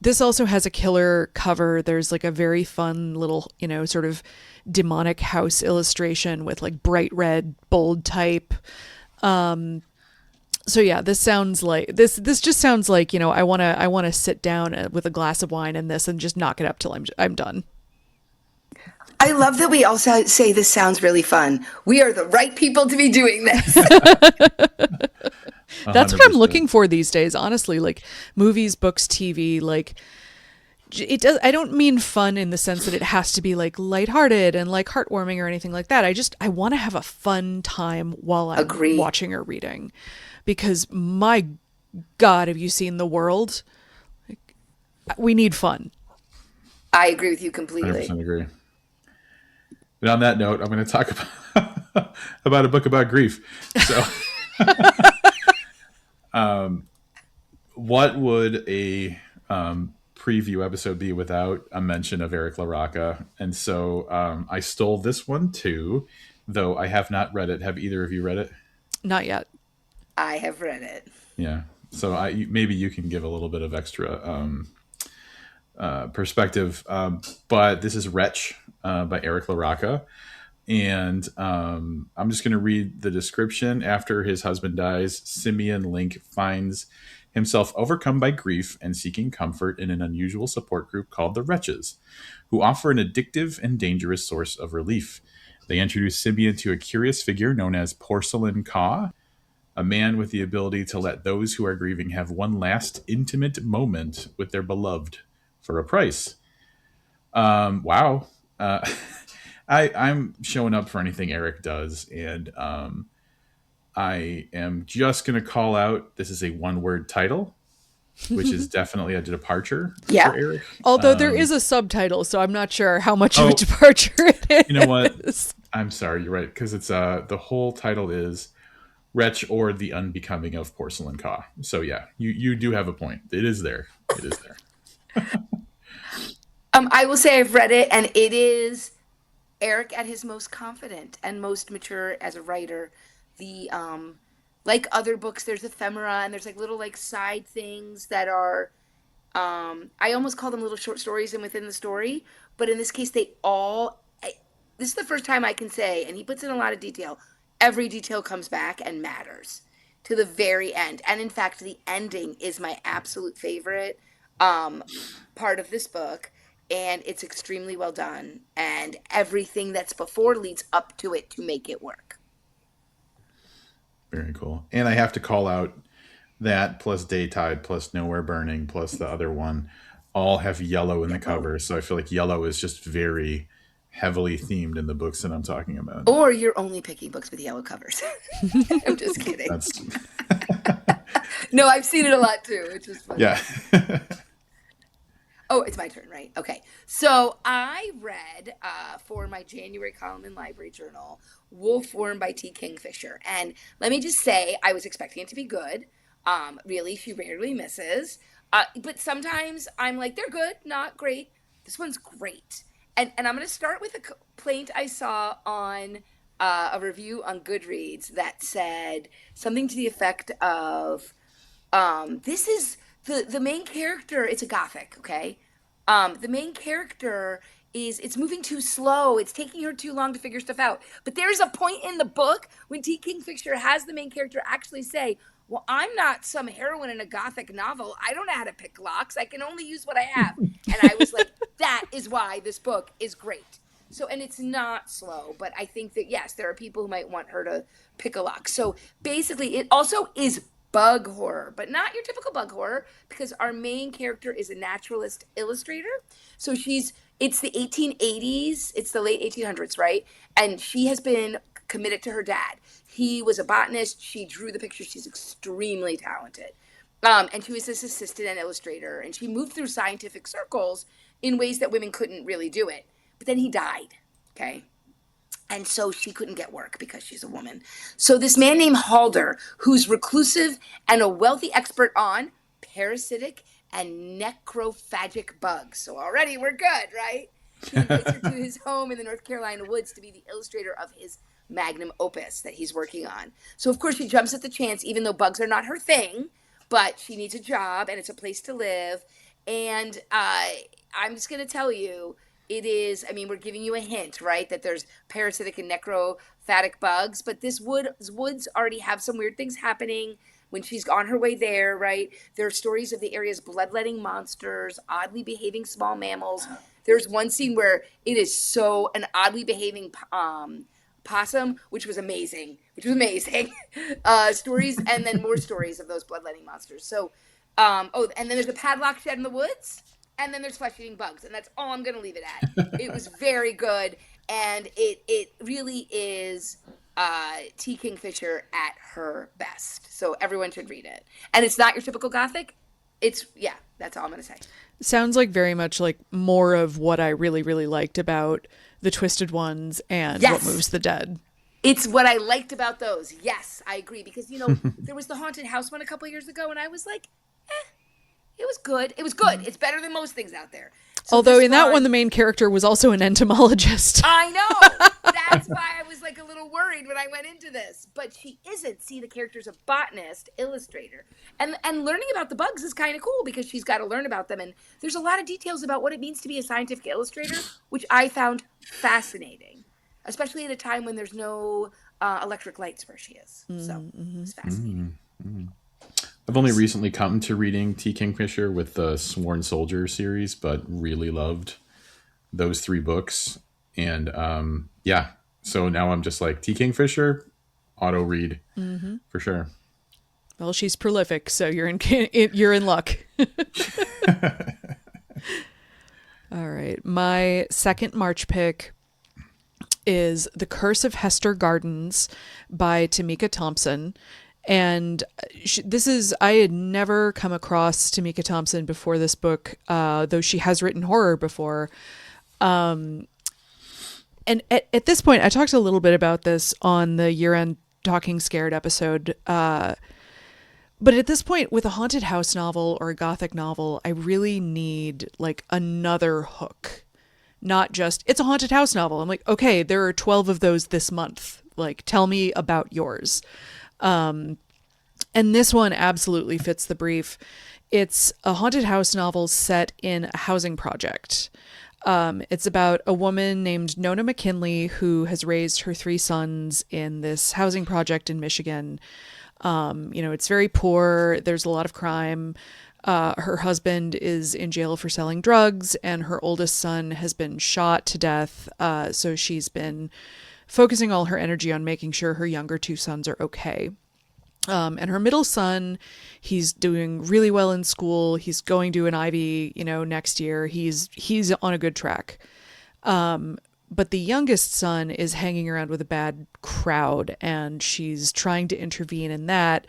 This also has a killer cover. There's like a very fun little, you know, sort of demonic house illustration with like bright red, bold type. So yeah, this sounds like this just sounds like, you know, I want to sit down with a glass of wine and this and just knock it up till I'm done. I love that we also say this sounds really fun. We are the right people to be doing this. That's what I'm looking for these days, honestly. Like movies, books, TV, like it does. I don't mean fun in the sense that it has to be like lighthearted and like heartwarming or anything like that. I want to have a fun time while I'm watching or reading, because my God, have you seen The World? Like, we need fun. I agree with you completely. 100% agree. And on that note, I'm going to talk about a book about grief. So, what would a preview episode be without a mention of Eric LaRocca? And so I stole this one too, though I have not read it. Have either of you read it? Not yet. I have read it. Yeah. So maybe you can give a little bit of extra perspective. But this is Wretch by Eric LaRocca. And I'm just going to read the description. After his husband dies, Simeon Link finds himself overcome by grief and seeking comfort in an unusual support group called the Wretches, who offer an addictive and dangerous source of relief. They introduce Simeon to a curious figure known as Porcelain Caw, a man with the ability to let those who are grieving have one last intimate moment with their beloved for a price. Wow. I'm showing up for anything Eric does, and I am just going to call out, this is a one-word title, which is definitely a departure for Eric. Although there is a subtitle, so I'm not sure how much of a departure it is. You know what? I'm sorry, you're right, because it's the whole title is Wretch or the Unbecoming of Porcelain Caw. So yeah, you do have a point. It is there. It is there. I will say I've read it, and it is Eric at his most confident and most mature as a writer. The like other books, there's ephemera and there's like little like side things that are I almost call them little short stories and within the story, but in this case this is the first time I can say, and he puts in a lot of detail, every detail comes back and matters. to the very end. And in fact, the ending is my absolute favorite part of this book. And it's extremely well done. And everything that's before leads up to it to make it work. Very cool. And I have to call out that plus Daytide plus Nowhere Burning plus the other one all have yellow in the cover. So I feel like yellow is just very heavily themed in the books that I'm talking about. Or you're only picking books with yellow covers. I'm just kidding. No, I've seen it a lot too. It's just funny. Yeah. Oh, it's my turn, right? Okay. So I read for my January column in Library Journal, Wolfworm by T. Kingfisher. And let me just say, I was expecting it to be good. Really, she rarely misses. But sometimes I'm like, they're good, not great. This one's great. And I'm going to start with a complaint I saw on a review on Goodreads that said something to the effect of, this is the main character. It's a gothic, okay? The main character it's moving too slow. It's taking her too long to figure stuff out. But there's a point in the book when T. Kingfisher has the main character actually say, well, I'm not some heroine in a gothic novel. I don't know how to pick locks. I can only use what I have. And I was like, that is why this book is great. So, and it's not slow, but I think that, yes, there are people who might want her to pick a lock. So basically, it also is bug horror, but not your typical bug horror, because our main character is a naturalist illustrator. So it's the 1880s, it's the late 1800s, right? And she has been committed to her dad. He was a botanist. She drew the pictures. She's extremely talented. And she was his assistant and illustrator. And she moved through scientific circles in ways that women couldn't really do it. But then he died, okay? And so she couldn't get work because she's a woman. So this man named Halder, who's reclusive and a wealthy expert on parasitic and necrophagic bugs. So already we're good, right? He invites her to his home in the North Carolina woods to be the illustrator of his magnum opus that he's working on. So of course she jumps at the chance, even though bugs are not her thing, but she needs a job and it's a place to live. And I'm just going to tell you, it is, I mean, we're giving you a hint, right? That there's parasitic and necrophagic bugs, but this woods already have some weird things happening when she's on her way there, right? There are stories of the area's bloodletting monsters, oddly behaving small mammals. There's one scene where it is so an oddly behaving possum, which was amazing. Stories, and then more stories of those bloodletting monsters. So, and then there's a padlock shed in the woods. And then there's flesh-eating bugs, and that's all I'm going to leave it at. It was very good, and it really is T. Kingfisher at her best. So everyone should read it. And it's not your typical gothic. That's all I'm going to say. Sounds like very much like more of what I really, really liked about The Twisted Ones and What Moves the Dead. It's what I liked about those. Yes, I agree. Because, there was the Haunted House one a couple years ago, and I was like, It was good. It's better than most things out there. So although in that one, the main character was also an entomologist. I know. That's why I was like a little worried when I went into this. But she isn't. See, the character's a botanist, illustrator. And learning about the bugs is kind of cool because she's got to learn about them. And there's a lot of details about what it means to be a scientific illustrator, which I found fascinating, especially at a time when there's no electric lights where she is. So it's fascinating. I've only recently come to reading T. Kingfisher with the Sworn Soldier series, but really loved those 3 books. And so now I'm just like, T. Kingfisher, auto read for sure. Well, she's prolific, so you're in luck. All right. My second March pick is The Curse of Hester Gardens by Tamika Thompson. And I had never come across Tamika Thompson before this book, though she has written horror before. And at this point, I talked a little bit about this on the year-end Talking Scared episode. But at this point, with a haunted house novel or a gothic novel, I really need like another hook. Not just, it's a haunted house novel. I'm like, okay, there are 12 of those this month. Like, tell me about yours. And this one absolutely fits the brief. It's a haunted house novel set in a housing project. It's about a woman named Nona McKinley who has raised her 3 sons in this housing project in Michigan. It's very poor. There's a lot of crime. Her husband is in jail for selling drugs, and her oldest son has been shot to death. So she's been focusing all her energy on making sure her younger two sons are okay. And her middle son, he's doing really well in school. He's going to an Ivy, next year. He's on a good track. But the youngest son is hanging around with a bad crowd, and she's trying to intervene in that.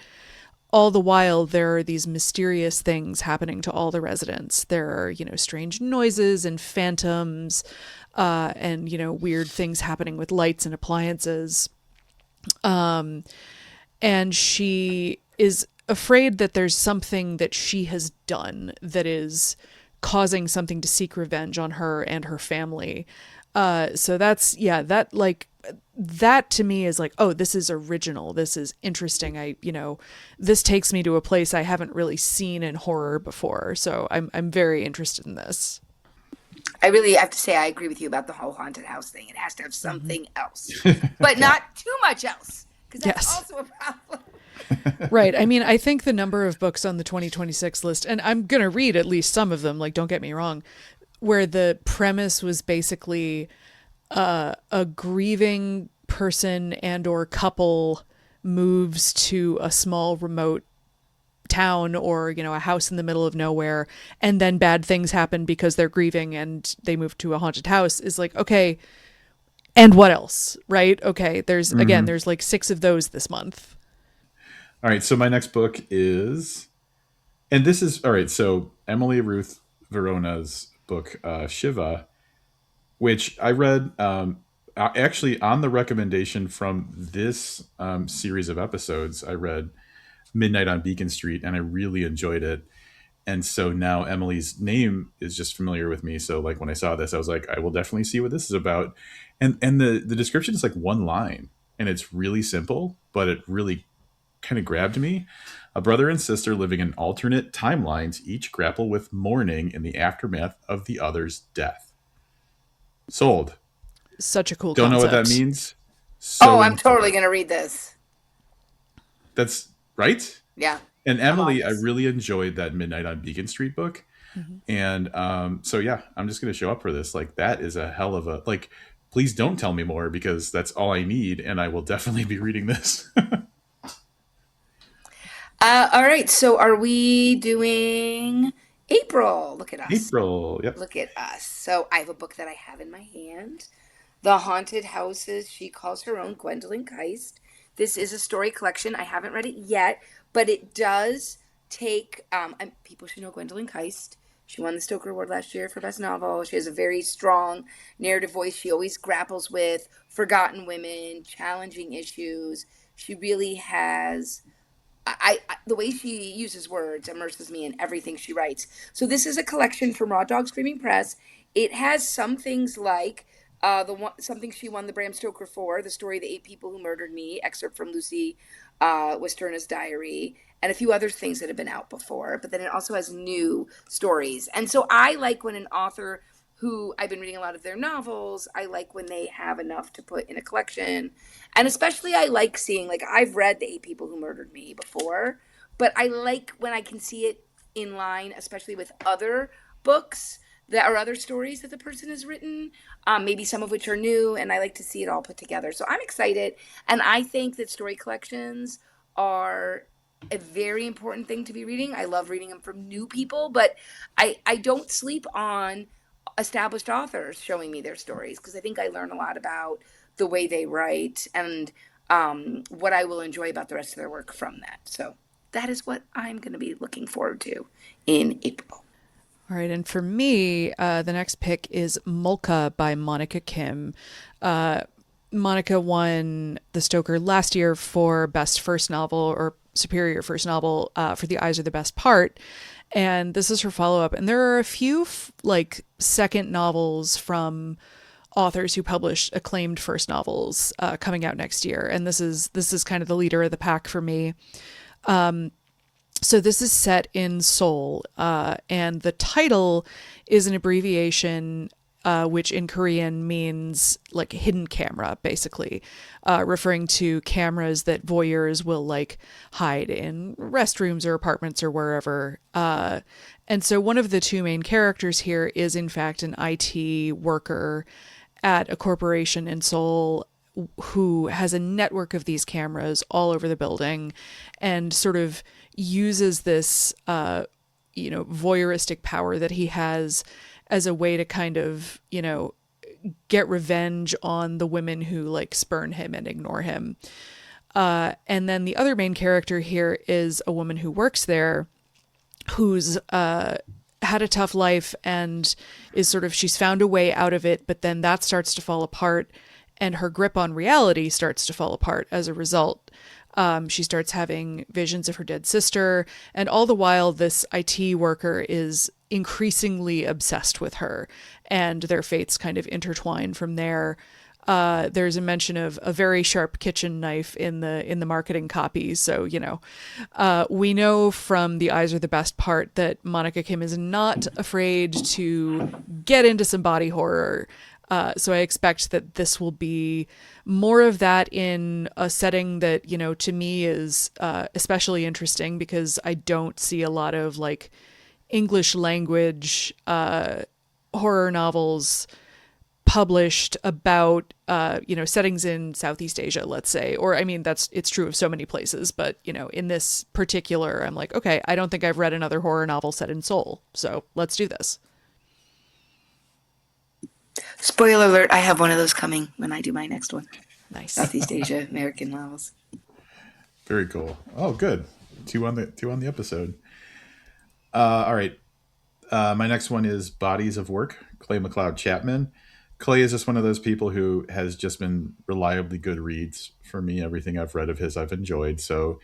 All the while, there are these mysterious things happening to all the residents. There are, strange noises and phantoms, and, weird things happening with lights and appliances. And she is afraid that there's something that she has done that is causing something to seek revenge on her and her family. So that to me is like, oh, this is original. This is interesting. This takes me to a place I haven't really seen in horror before. So I'm very interested in this. I really have to say, I agree with you about the whole haunted house thing. It has to have something else, but not too much else. Because that's also a problem. Right. I mean, I think the number of books on the 2026 list, and I'm going to read at least some of them, like, don't get me wrong, where the premise was basically a grieving person and or couple moves to a small remote town or, a house in the middle of nowhere, and then bad things happen because they're grieving and they move to a haunted house, is like, okay, and what else, right? Okay, there's like 6 of those this month. All right, so my next book is, and this is, all right, so Emily Ruth Verona's book, Shiva, which I read actually on the recommendation from this series of episodes. I read Midnight on Beacon Street, and I really enjoyed it. And so now Emily's name is just familiar with me. So like when I saw this, I was like, I will definitely see what this is about. And the description is like one line, and it's really simple, but it really kind of grabbed me. A brother and sister living in alternate timelines each grapple with mourning in the aftermath of the other's death. Sold. Such a cool Don't concept. know what that means. I'm totally going to read this. That's right? Yeah. And Emily, I really enjoyed that Midnight on Beacon Street book. Mm-hmm. And so, yeah, I'm just going to show up for this. Like, that is a hell of a, like, please don't tell me more, because that's all I need. And I will definitely be reading this. All right. So are we doing April? Look at us. April. Yep. Look at us. So I have a book that I have in my hand. The Haunted Houses She Calls Her Own, Gwendolyn Keist. This is a story collection. I haven't read it yet, but it does take, people should know Gwendolyn Keist. She won the Stoker Award last year for Best Novel. She has a very strong narrative voice. She always grapples with forgotten women, challenging issues. She really has, the way she uses words immerses me in everything she writes. So this is a collection from Raw Dog Screaming Press. It has some things like something she won the Bram Stoker for, the story of the 8 people who murdered me, excerpt from Lucy Westerna's diary, and a few other things that have been out before. But then it also has new stories. And so I like when an author who I've been reading a lot of their novels, I like when they have enough to put in a collection. And especially I like seeing, like, I've read The 8 People Who Murdered Me before, but I like when I can see it in line, especially with other books that are other stories that the person has written, maybe some of which are new, and I like to see it all put together. So I'm excited, and I think that story collections are a very important thing to be reading. I love reading them from new people, but I don't sleep on established authors showing me their stories, because I think I learn a lot about the way they write and what I will enjoy about the rest of their work from that. So that is what I'm going to be looking forward to in April. All right, and for me, the next pick is Monika by Monika Kim. Monika won the Stoker last year for Best First Novel or Superior First Novel for The Eyes Are the Best Part, and this is her follow-up. And there are a few second novels from authors who published acclaimed first novels coming out next year, and this is kind of the leader of the pack for me. So this is set in Seoul, and the title is an abbreviation which in Korean means like hidden camera, basically, referring to cameras that voyeurs will like hide in restrooms or apartments or wherever. And so one of the two main characters here is in fact an IT worker at a corporation in Seoul who has a network of these cameras all over the building and sort of uses this, voyeuristic power that he has as a way to kind of, get revenge on the women who like spurn him and ignore him. And then the other main character here is a woman who works there who's had a tough life and is sort of, she's found a way out of it, but then that starts to fall apart and her grip on reality starts to fall apart as a result. She starts having visions of her dead sister, and all the while this IT worker is increasingly obsessed with her, and their fates kind of intertwine from there. There's a mention of a very sharp kitchen knife in the marketing copy, so we know from The Eyes Are the Best Part that Monika Kim is not afraid to get into some body horror. So I expect that this will be more of that in a setting that, to me is especially interesting because I don't see a lot of like English language horror novels published about, settings in Southeast Asia, let's say. Or, I mean, it's true of so many places. But, in this particular, I'm like, okay, I don't think I've read another horror novel set in Seoul. So let's do this. Spoiler alert, I have one of those coming when I do my next one. Nice. Southeast Asia, American novels. Very cool. Oh, good. Two on the episode. All right. My next one is Bodies of Work, Clay McLeod Chapman. Clay is just one of those people who has just been reliably good reads for me. Everything I've read of his, I've enjoyed. So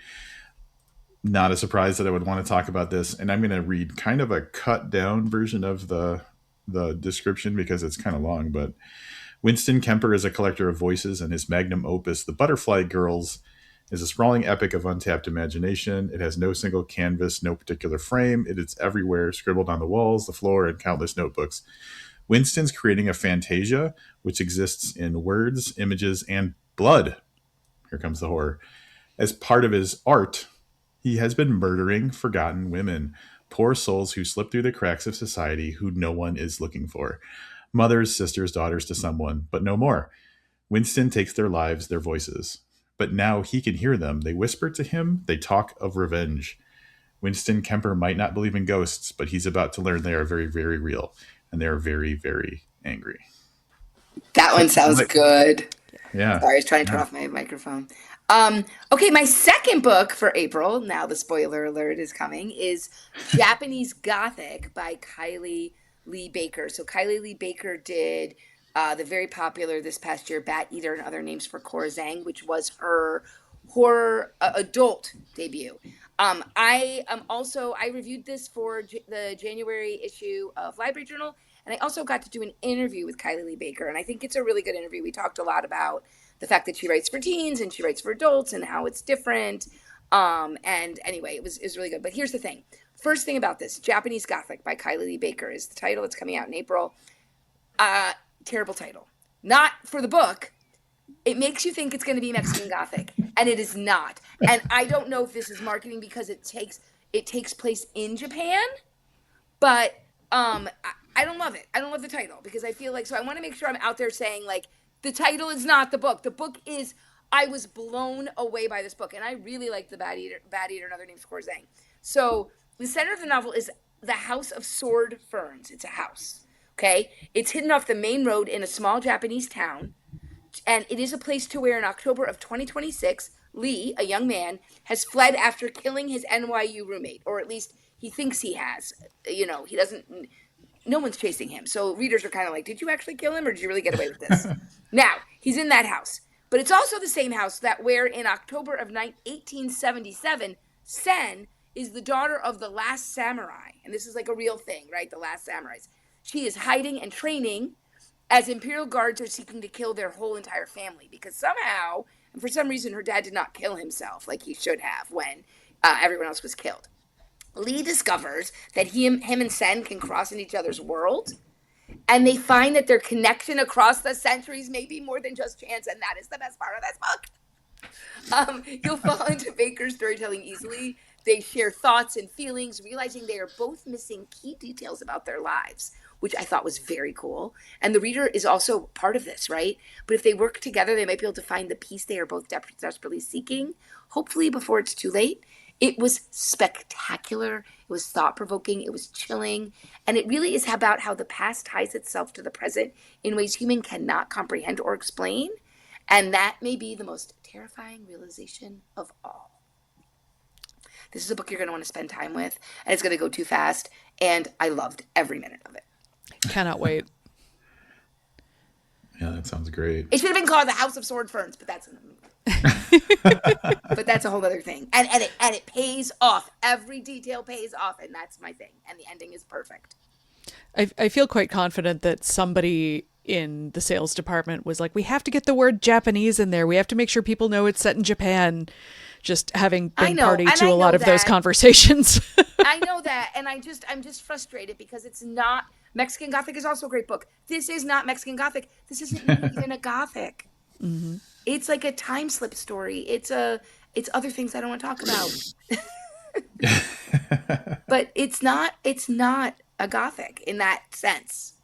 not a surprise that I would want to talk about this. And I'm going to read kind of a cut down version of the description because it's kind of long, but Winston Kemper is a collector of voices, and his magnum opus, The Butterfly Girls, is a sprawling epic of untapped imagination. It has no single canvas, no particular frame. It is everywhere, scribbled on the walls, the floor, and countless notebooks. Winston's creating a fantasia which exists in words, images, and blood. Here comes the horror. As part of his art, he has been murdering forgotten women, poor souls who slip through the cracks of society who no one is looking for. Mothers, sisters, daughters to someone, but no more. Winston takes their lives, their voices. But now he can hear them. They whisper to him. They talk of revenge. Winston Kemper might not believe in ghosts, but he's about to learn they are very, very real. And they are very, very angry. That one sounds good. Yeah. Sorry, I was trying to turn off my microphone. Okay, my second book for April, now the spoiler alert is coming, is Japanese Gothic by Kylie Lee Baker. So Kylie Lee Baker did the very popular this past year Bat Eater and Other Names for Korzang, which was her horror adult debut. I reviewed this for the January issue of Library Journal, and I also got to do an interview with Kylie Lee Baker, and I think it's a really good interview. We talked a lot about the fact that she writes for teens and she writes for adults and how it's different. And anyway, it was really good. But here's the thing. First thing about this, Japanese Gothic by Kylie Lee Baker is the title. It's coming out in April. Terrible title. Not for the book. It makes you think it's going to be Mexican Gothic, and it is not. And I don't know if this is marketing because it takes place in Japan, but I don't love it. I don't love the title because I feel like, so I want to make sure I'm out there saying like, the title is not the book. The book is, I was blown away by this book, and I really like the Bat Eater and Other Names for Korzang. So the center of the novel is the House of Sword Ferns. It's a house, okay? It's hidden off the main road in a small Japanese town, and it is a place to where in October of 2026, Lee, a young man, has fled after killing his NYU roommate, or at least he thinks he has. He doesn't... No one's chasing him. So readers are kind of like, did you actually kill him or did you really get away with this? Now, he's in that house. But it's also the same house that where in October of 1877, Sen is the daughter of the last samurai. And this is like a real thing, right? The last samurais. She is hiding and training as Imperial Guards are seeking to kill their whole entire family. Because somehow, and for some reason, her dad did not kill himself like he should have when everyone else was killed. Lee discovers that him and Sen can cross in each other's world, and they find that their connection across the centuries may be more than just chance, and that is the best part of this book. You'll fall into Baker's storytelling easily. They share thoughts and feelings, realizing they are both missing key details about their lives, which I thought was very cool. And the reader is also part of this, right? But if they work together, they might be able to find the peace they are both desperately seeking, hopefully before it's too late. It was spectacular. It was thought-provoking. It was chilling. And it really is about how the past ties itself to the present in ways human cannot comprehend or explain. And that may be the most terrifying realization of all. This is a book you're going to want to spend time with, and it's going to go too fast. And I loved every minute of it. Cannot wait. Yeah, that sounds great. It should have been called The House of Sword Ferns, but that's but that's a whole other thing. And it pays off. Every detail pays off, and that's my thing. And the ending is perfect. I feel quite confident that somebody in the sales department was like, we have to get the word Japanese in there. We have to make sure people know it's set in Japan. Just having been party to a lot of those conversations. I know that. And I'm just frustrated because it's not. Mexican Gothic is also a great book. This is not Mexican Gothic. This isn't even a Gothic. Mm-hmm. It's like a time slip story. It's other things I don't want to talk about. But it's not a Gothic in that sense.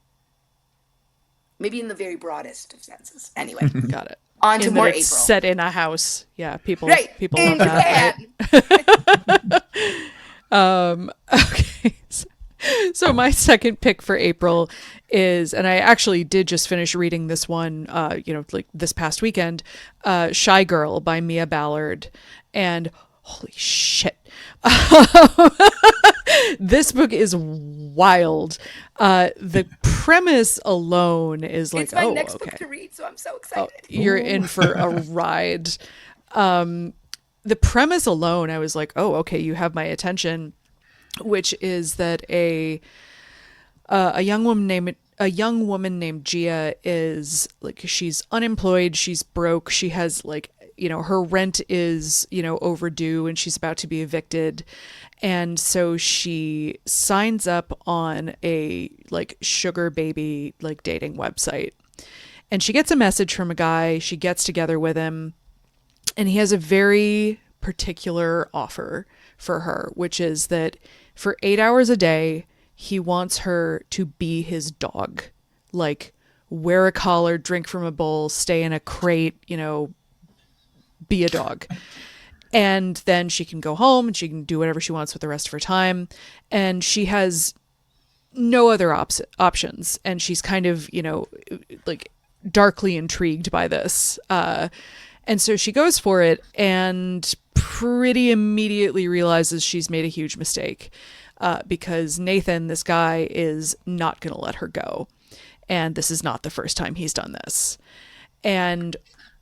Maybe in the very broadest of senses. Anyway. Got it. On to more April. Set in a house. Yeah, people love that. Right? Okay. So my second pick for April is, and I actually did just finish reading this one, like this past weekend, Shy Girl by Mia Ballard. And holy shit. This book is wild. The premise alone is like, it's my next book to read, so I'm so excited. You're in for a ride. The premise alone, I was like, oh, okay, you have my attention, which is that a young woman named Gia is like, she's unemployed, she's broke, she has like, her rent is, overdue and she's about to be evicted. And so she signs up on a like sugar baby, like dating website, and she gets a message from a guy. She gets together with him, and he has a very particular offer for her, which is that for 8 hours a day, he wants her to be his dog, like wear a collar, drink from a bowl, stay in a crate, be a dog. And then she can go home and she can do whatever she wants with the rest of her time. And she has no other options. And she's kind of, like darkly intrigued by this. And so she goes for it and pretty immediately realizes she's made a huge mistake, because Nathan, this guy, is not going to let her go. And this is not the first time he's done this. And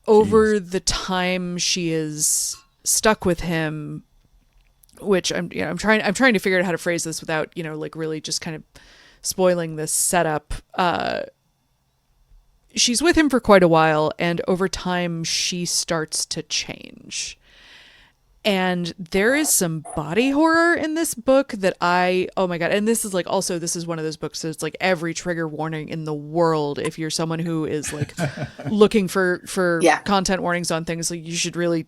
over the time she is stuck with him, which I'm trying to figure out how to phrase this without, like really just kind of spoiling this setup. She's with him for quite a while, and over time she starts to change. And there is some body horror in this book that oh my God. And this is like, also, this is one of those books that's like every trigger warning in the world. If you're someone who is like looking for content warnings on things, like you should really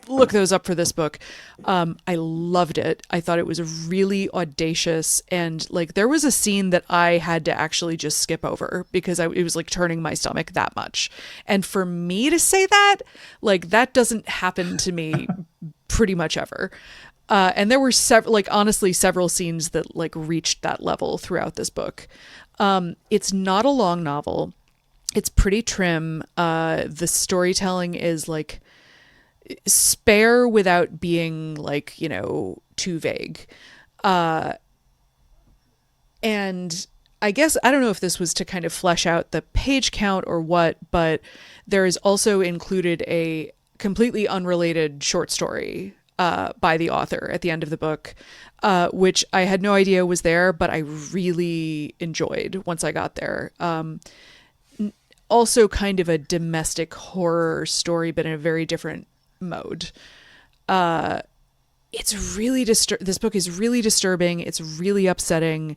look those up for this book. I loved it. I thought it was really audacious. And like, there was a scene that I had to actually just skip over because it was like turning my stomach that much. And for me to say that, like, that doesn't happen to me pretty much ever. And there were several scenes that like reached that level throughout this book. It's not a long novel. It's pretty trim. The storytelling is like spare without being like, too vague. And I guess, I don't know if this was to kind of flesh out the page count or what, but there is also included a completely unrelated short story by the author at the end of the book, which I had no idea was there, but I really enjoyed once I got there. Also kind of a domestic horror story, but in a very different mode. It's really this book is really disturbing. It's really upsetting.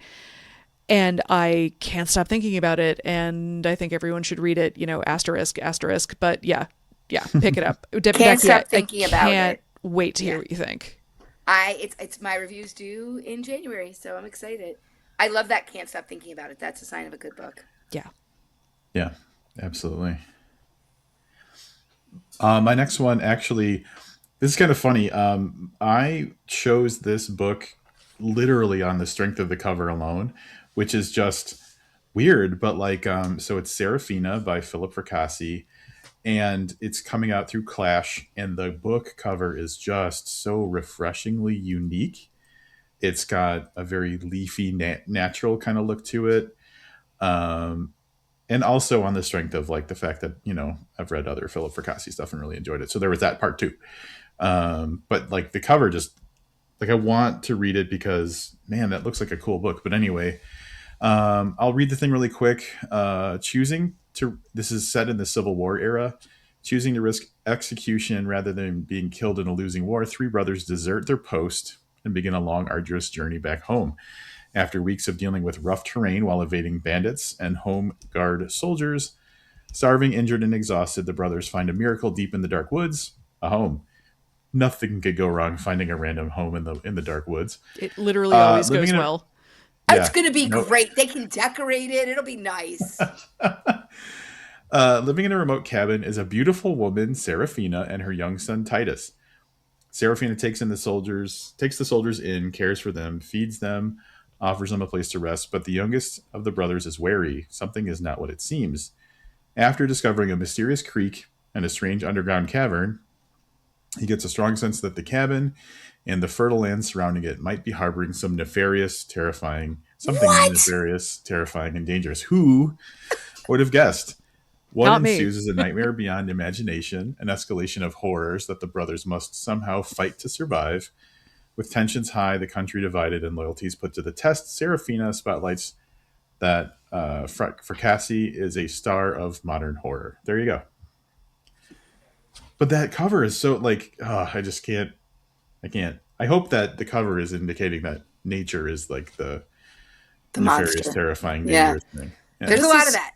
And I can't stop thinking about it, and I think everyone should read it, asterisk, asterisk. But yeah, pick it up. Can't stop thinking I about can't it. wait to hear what you think. It's my review's due in January, so I'm excited. I love that can't stop thinking about it. That's a sign of a good book. Yeah. Yeah, absolutely. My next one, actually, this is kind of funny. I chose this book literally on the strength of the cover alone, which is just weird. But like, so it's Serafina by Philip Fracassi, and it's coming out through Clash, and the book cover is just so refreshingly unique. It's got a very leafy, natural kind of look to it. And also on the strength of like the fact that, I've read other Philip Fracassi stuff and really enjoyed it. So there was that part too. But like the cover just like, I want to read it because, man, that looks like a cool book. But anyway, I'll read the thing really quick. This is set in the Civil War era. Choosing to risk execution rather than being killed in a losing war, three brothers desert their post and begin a long, arduous journey back home. After weeks of dealing with rough terrain while evading bandits and home guard soldiers, starving, injured, and exhausted, the brothers find a miracle deep in the dark woods, a home. Nothing could go wrong finding a random home in the dark woods. It literally always goes well. It's going to be great. They can decorate it. It'll be nice. Living in a remote cabin is a beautiful woman, Serafina, and her young son, Titus. Serafina takes the soldiers in, cares for them, feeds them, offers them a place to rest, but the youngest of the brothers is wary. Something is not what it seems. After discovering a mysterious creek and a strange underground cavern, he gets a strong sense that the cabin and the fertile land surrounding it might be harboring something nefarious, terrifying, and dangerous. Who would have guessed? What ensues is a nightmare beyond imagination, an escalation of horrors that the brothers must somehow fight to survive. With tensions high, the country divided, and loyalties put to the test, Serafina spotlights that Fracassi is a star of modern horror. There you go. But that cover is so like, I just can't. I can't. I hope that the cover is indicating that nature is like the nefarious, monster, terrifying, dangerous thing. Yeah. There's a lot of that.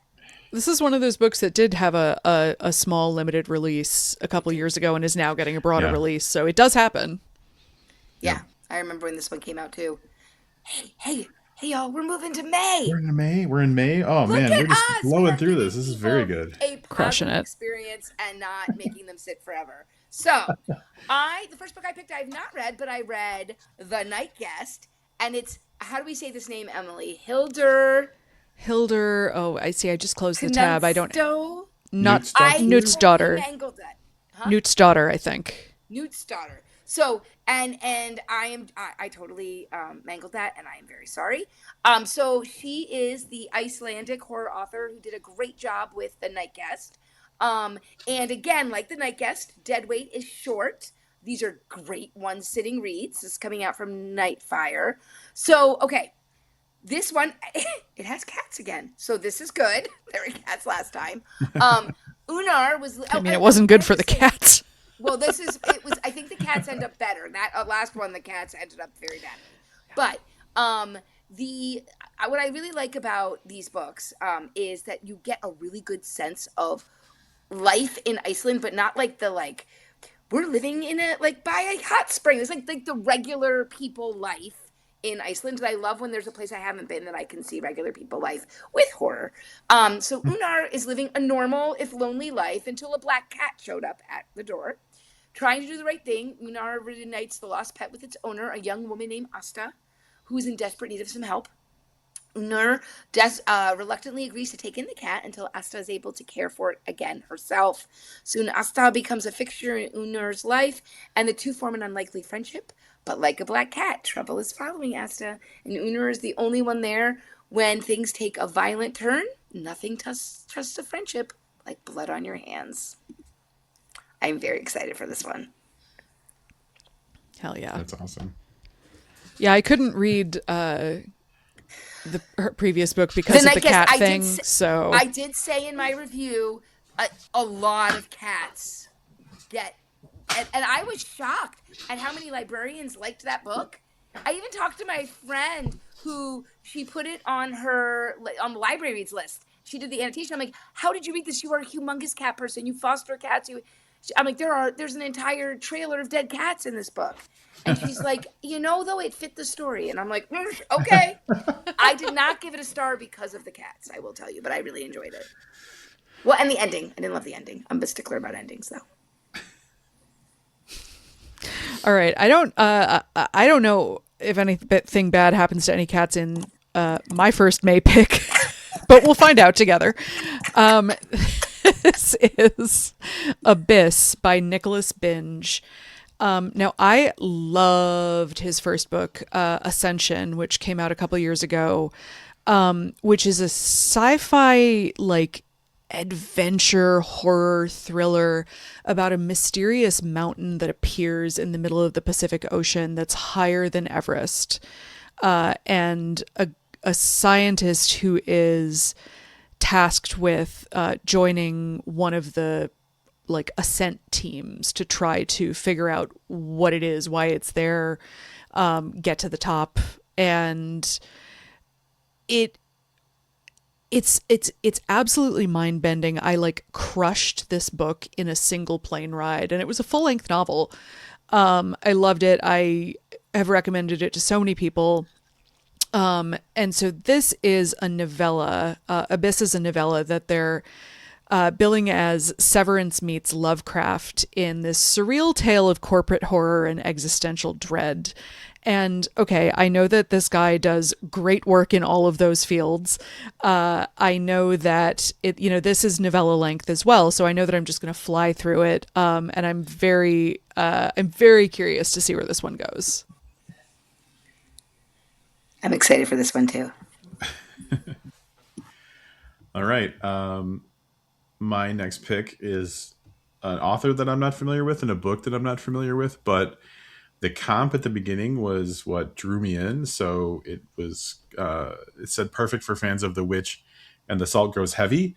This is one of those books that did have a small limited release a couple years ago and is now getting a broader release. So it does happen. Yeah. I remember when this one came out too. Hey, y'all, we're moving to May. We're in May. Oh, look, man, we're just blowing through this. This is very good. A crushing it experience and not making them sit forever. So the first book I picked, I have not read, but I read The Night Guest, and it's, how do we say this name, Emily? Hilder. Oh, I see. I just closed the tab. I don't. Newt's daughter. Huh? Newt's daughter, I think. Newt's daughter. So, and I totally mangled that, and I am very sorry. So she is the Icelandic horror author who did a great job with The Night Guest. And again, like The Night Guest, deadweight is short. These are great one-sitting reads. This is coming out from Nightfire. So, okay. This one, it has cats again, so this is good. There were cats last time. Unar was. It wasn't good for the cats. Well, I think the cats end up better. That last one, the cats ended up very badly. But what I really like about these books is that you get a really good sense of life in Iceland, but not like we're living in by a hot spring. It's like the regular people life in Iceland. And I love when there's a place I haven't been that I can see regular people life with horror. So Unar is living a normal, if lonely life until a black cat showed up at the door. Trying to do the right thing, Unar reunites the lost pet with its owner, a young woman named Asta, who is in desperate need of some help. Unar reluctantly agrees to take in the cat until Asta is able to care for it again herself. Soon Asta becomes a fixture in Unar's life, and the two form an unlikely friendship. But like a black cat, trouble is following Asta, and Unar is the only one there when things take a violent turn. Nothing trusts a friendship like blood on your hands. I'm very excited for this one. Hell yeah. That's awesome. Yeah, I couldn't read her previous book because of the cat thing. So I did say in my review, a lot of cats get, and I was shocked at how many librarians liked that book. I even talked to my friend who she put it on on the library reads list. She did the annotation. I'm like, how did you read this? You are a humongous cat person. You foster cats. I'm like, there's an entire trailer of dead cats in this book. And she's like, though it fit the story. And I'm like, okay. I did not give it a star because of the cats, I will tell you, but I really enjoyed it. Well, and the ending. I didn't love the ending. I'm a stickler about endings, though. All right. I don't know if anything bad happens to any cats in my first May pick, but we'll find out together. This is Abyss by Nicholas Binge. Now, I loved his first book, Ascension, which came out a couple years ago, which is a sci-fi, like, adventure horror thriller about a mysterious mountain that appears in the middle of the Pacific Ocean that's higher than Everest, and a scientist who is tasked with joining one of the like ascent teams to try to figure out what it is, why it's there, get to the top. And it's absolutely mind bending. I like crushed this book in a single plane ride, and it was a full length novel. I loved it. I have recommended it to so many people. And so this is a novella. Abyss is a novella that they're billing as Severance meets Lovecraft in this surreal tale of corporate horror and existential dread. And okay, I know that this guy does great work in all of those fields. I know that this is novella length as well, so I know that I'm just going to fly through it. And I'm very curious to see where this one goes. I'm excited for this one too. All right. My next pick is an author that I'm not familiar with and a book that I'm not familiar with, but the comp at the beginning was what drew me in. So it was, it said perfect for fans of The Witch and The Salt Grows Heavy.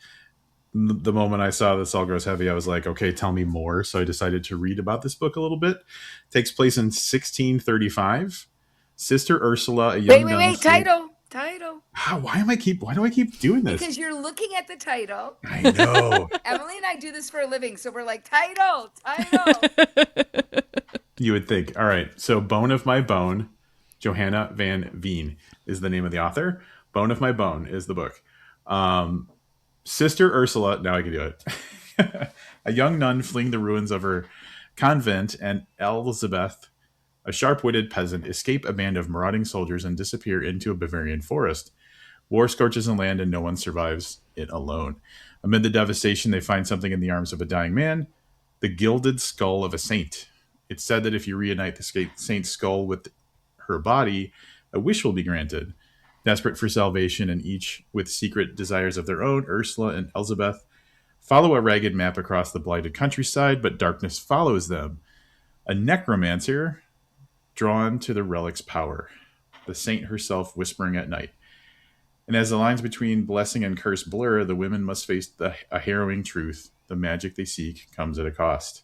The moment I saw The Salt Grows Heavy, I was like, okay, tell me more. So I decided to read about this book a little bit. It takes place in 1635. Sister Ursula, a young nun. Wait, title. Why do I keep doing this? Because you're looking at the title. I know. Emily and I do this for a living, so we're like, title. You would think. All right. So Bone of My Bone, Johanna van Veen is the name of the author. Bone of My Bone is the book. Sister Ursula, now I can do it. A young nun fleeing the ruins of her convent, and Elizabeth, a sharp-witted peasant, escape a band of marauding soldiers and disappear into a Bavarian forest. War scorches the land and no one survives it alone. Amid the devastation, they find something in the arms of a dying man, the gilded skull of a saint. It's said that if you reunite the saint's skull with her body, a wish will be granted. Desperate for salvation and each with secret desires of their own, Ursula and Elizabeth follow a ragged map across the blighted countryside, but darkness follows them. A necromancer drawn to the relic's power, the saint herself whispering at night. And as the lines between blessing and curse blur, the women must face a harrowing truth. The magic they seek comes at a cost.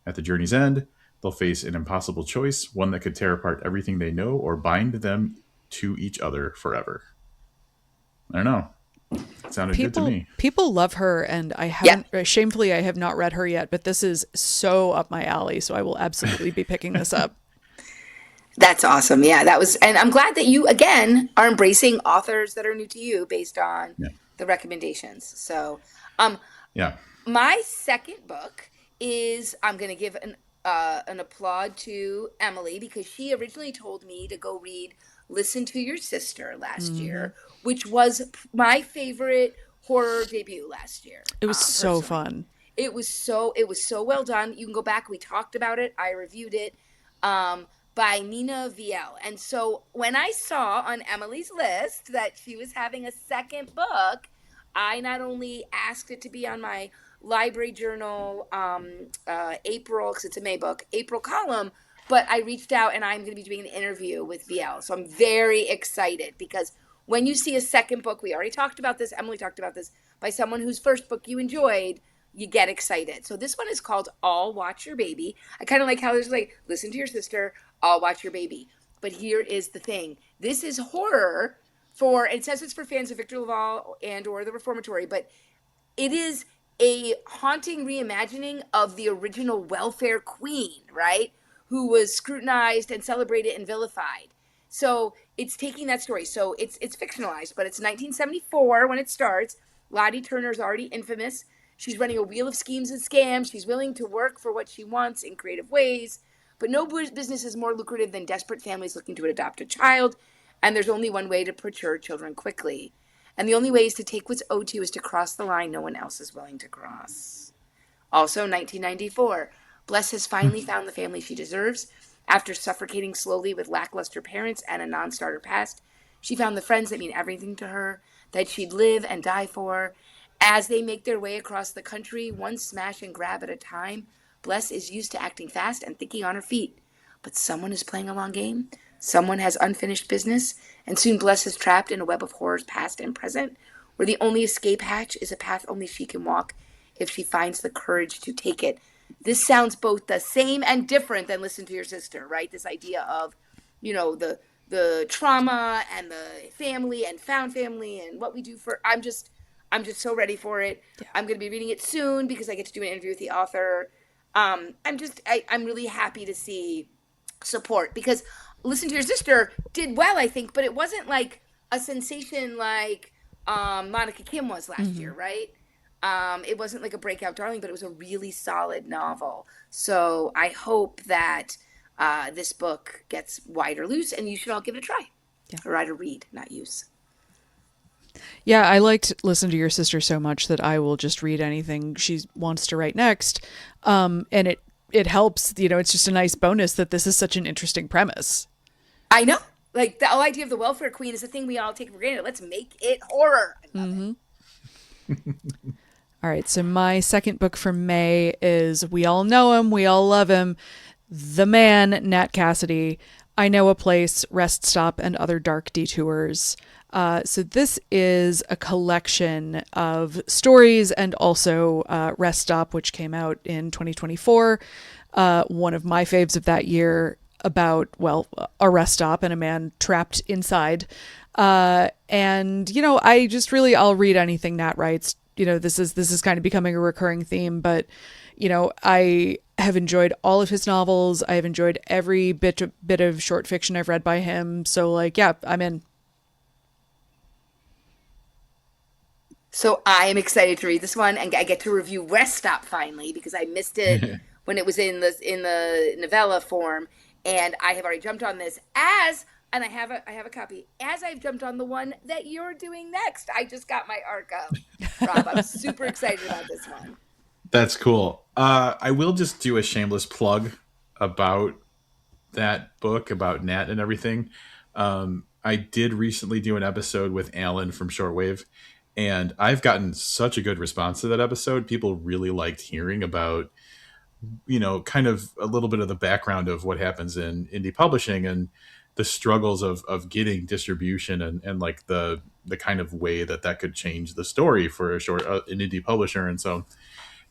At the journey's end, they'll face an impossible choice, one that could tear apart everything they know or bind them to each other forever. I don't know. It sounded good to me. People love her, and I haven't, shamefully, I have not read her yet, but this is so up my alley, so I will absolutely be picking this up. That's awesome. Yeah, and I'm glad that you, again, are embracing authors that are new to you based on the recommendations. So, my second book is, I'm going to give an applaud to Emily, because she originally told me to go read Listen to Your Sister last year, which was my favorite horror debut last year. It was so fun. It was so well done. You can go back. We talked about it. I reviewed it. By Nina Viel. And so when I saw on Emily's list that she was having a second book, I not only asked it to be on my library journal April, because it's a May book, April column, but I reached out and I'm going to be doing an interview with Viel. So I'm very excited, because when you see a second book, we already talked about this, Emily talked about this, by someone whose first book you enjoyed, you get excited. So this one is called I'll Watch Your Baby. I kind of like how there's like, Listen to Your Sister, I'll Watch Your Baby. But here is the thing. This is horror for, it says it's for fans of Victor Laval and or the Reformatory, but it is a haunting reimagining of the original welfare queen, right? Who was scrutinized and celebrated and vilified. So it's taking that story. So it's fictionalized, but it's 1974 when it starts. Lottie Turner's already infamous. She's running a wheel of schemes and scams. She's willing to work for what she wants in creative ways. But no business is more lucrative than desperate families looking to adopt a child. And there's only one way to mature children quickly. And the only way is to take what's owed to you is to cross the line no one else is willing to cross. Also, 1994, Bless has finally found the family she deserves. After suffocating slowly with lackluster parents and a non-starter past, she found the friends that mean everything to her, that she'd live and die for. As they make their way across the country, one smash and grab at a time, Bless is used to acting fast and thinking on her feet. But someone is playing a long game. Someone has unfinished business, and soon Bless is trapped in a web of horrors past and present, where the only escape hatch is a path only she can walk if she finds the courage to take it. This sounds both the same and different than Listen to Your Sister, right? This idea of, the trauma and the family and found family and what we do for. I'm just so ready for it. Yeah. I'm going to be reading it soon because I get to do an interview with the author. I'm really happy to see support because Listen to Your Sister did well, I think, but it wasn't like a sensation like Monika Kim was last year, right? It wasn't like a breakout darling, but it was a really solid novel. So I hope that this book gets wider loose, and you should all give it a try. Yeah. Or write or read, not use. Yeah, I liked Listen to Your Sister so much that I will just read anything she wants to write next. And it helps, it's just a nice bonus that this is such an interesting premise. I know. Like, the whole idea of the welfare queen is a thing we all take for granted. Let's make it horror. I love it. All right, so my second book from May is We All Know Him, We All Love Him, The Man, Nat Cassidy, I Know a Place, Rest Stop, and Other Dark Detours. So this is a collection of stories and also Rest Stop, which came out in 2024. One of my faves of that year about, a rest stop and a man trapped inside. And, I'll read anything Nat writes. This is kind of becoming a recurring theme, but, I have enjoyed all of his novels. I have enjoyed every bit of short fiction I've read by him. So I'm in. So I am excited to read this one, and I get to review Rest Stop finally because I missed it when it was in the novella form, and I have already jumped on this and I have a copy as I've jumped on the one that you're doing next. I just got my arc of Rob. I'm super excited about this one. That's cool. I will just do a shameless plug about that book, about Nat and everything. I did recently do an episode with Alan from Shortwave, and I've gotten such a good response to that episode. People really liked hearing about, kind of a little bit of the background of what happens in indie publishing and the struggles of getting distribution and like the kind of way that could change the story for an indie publisher. And so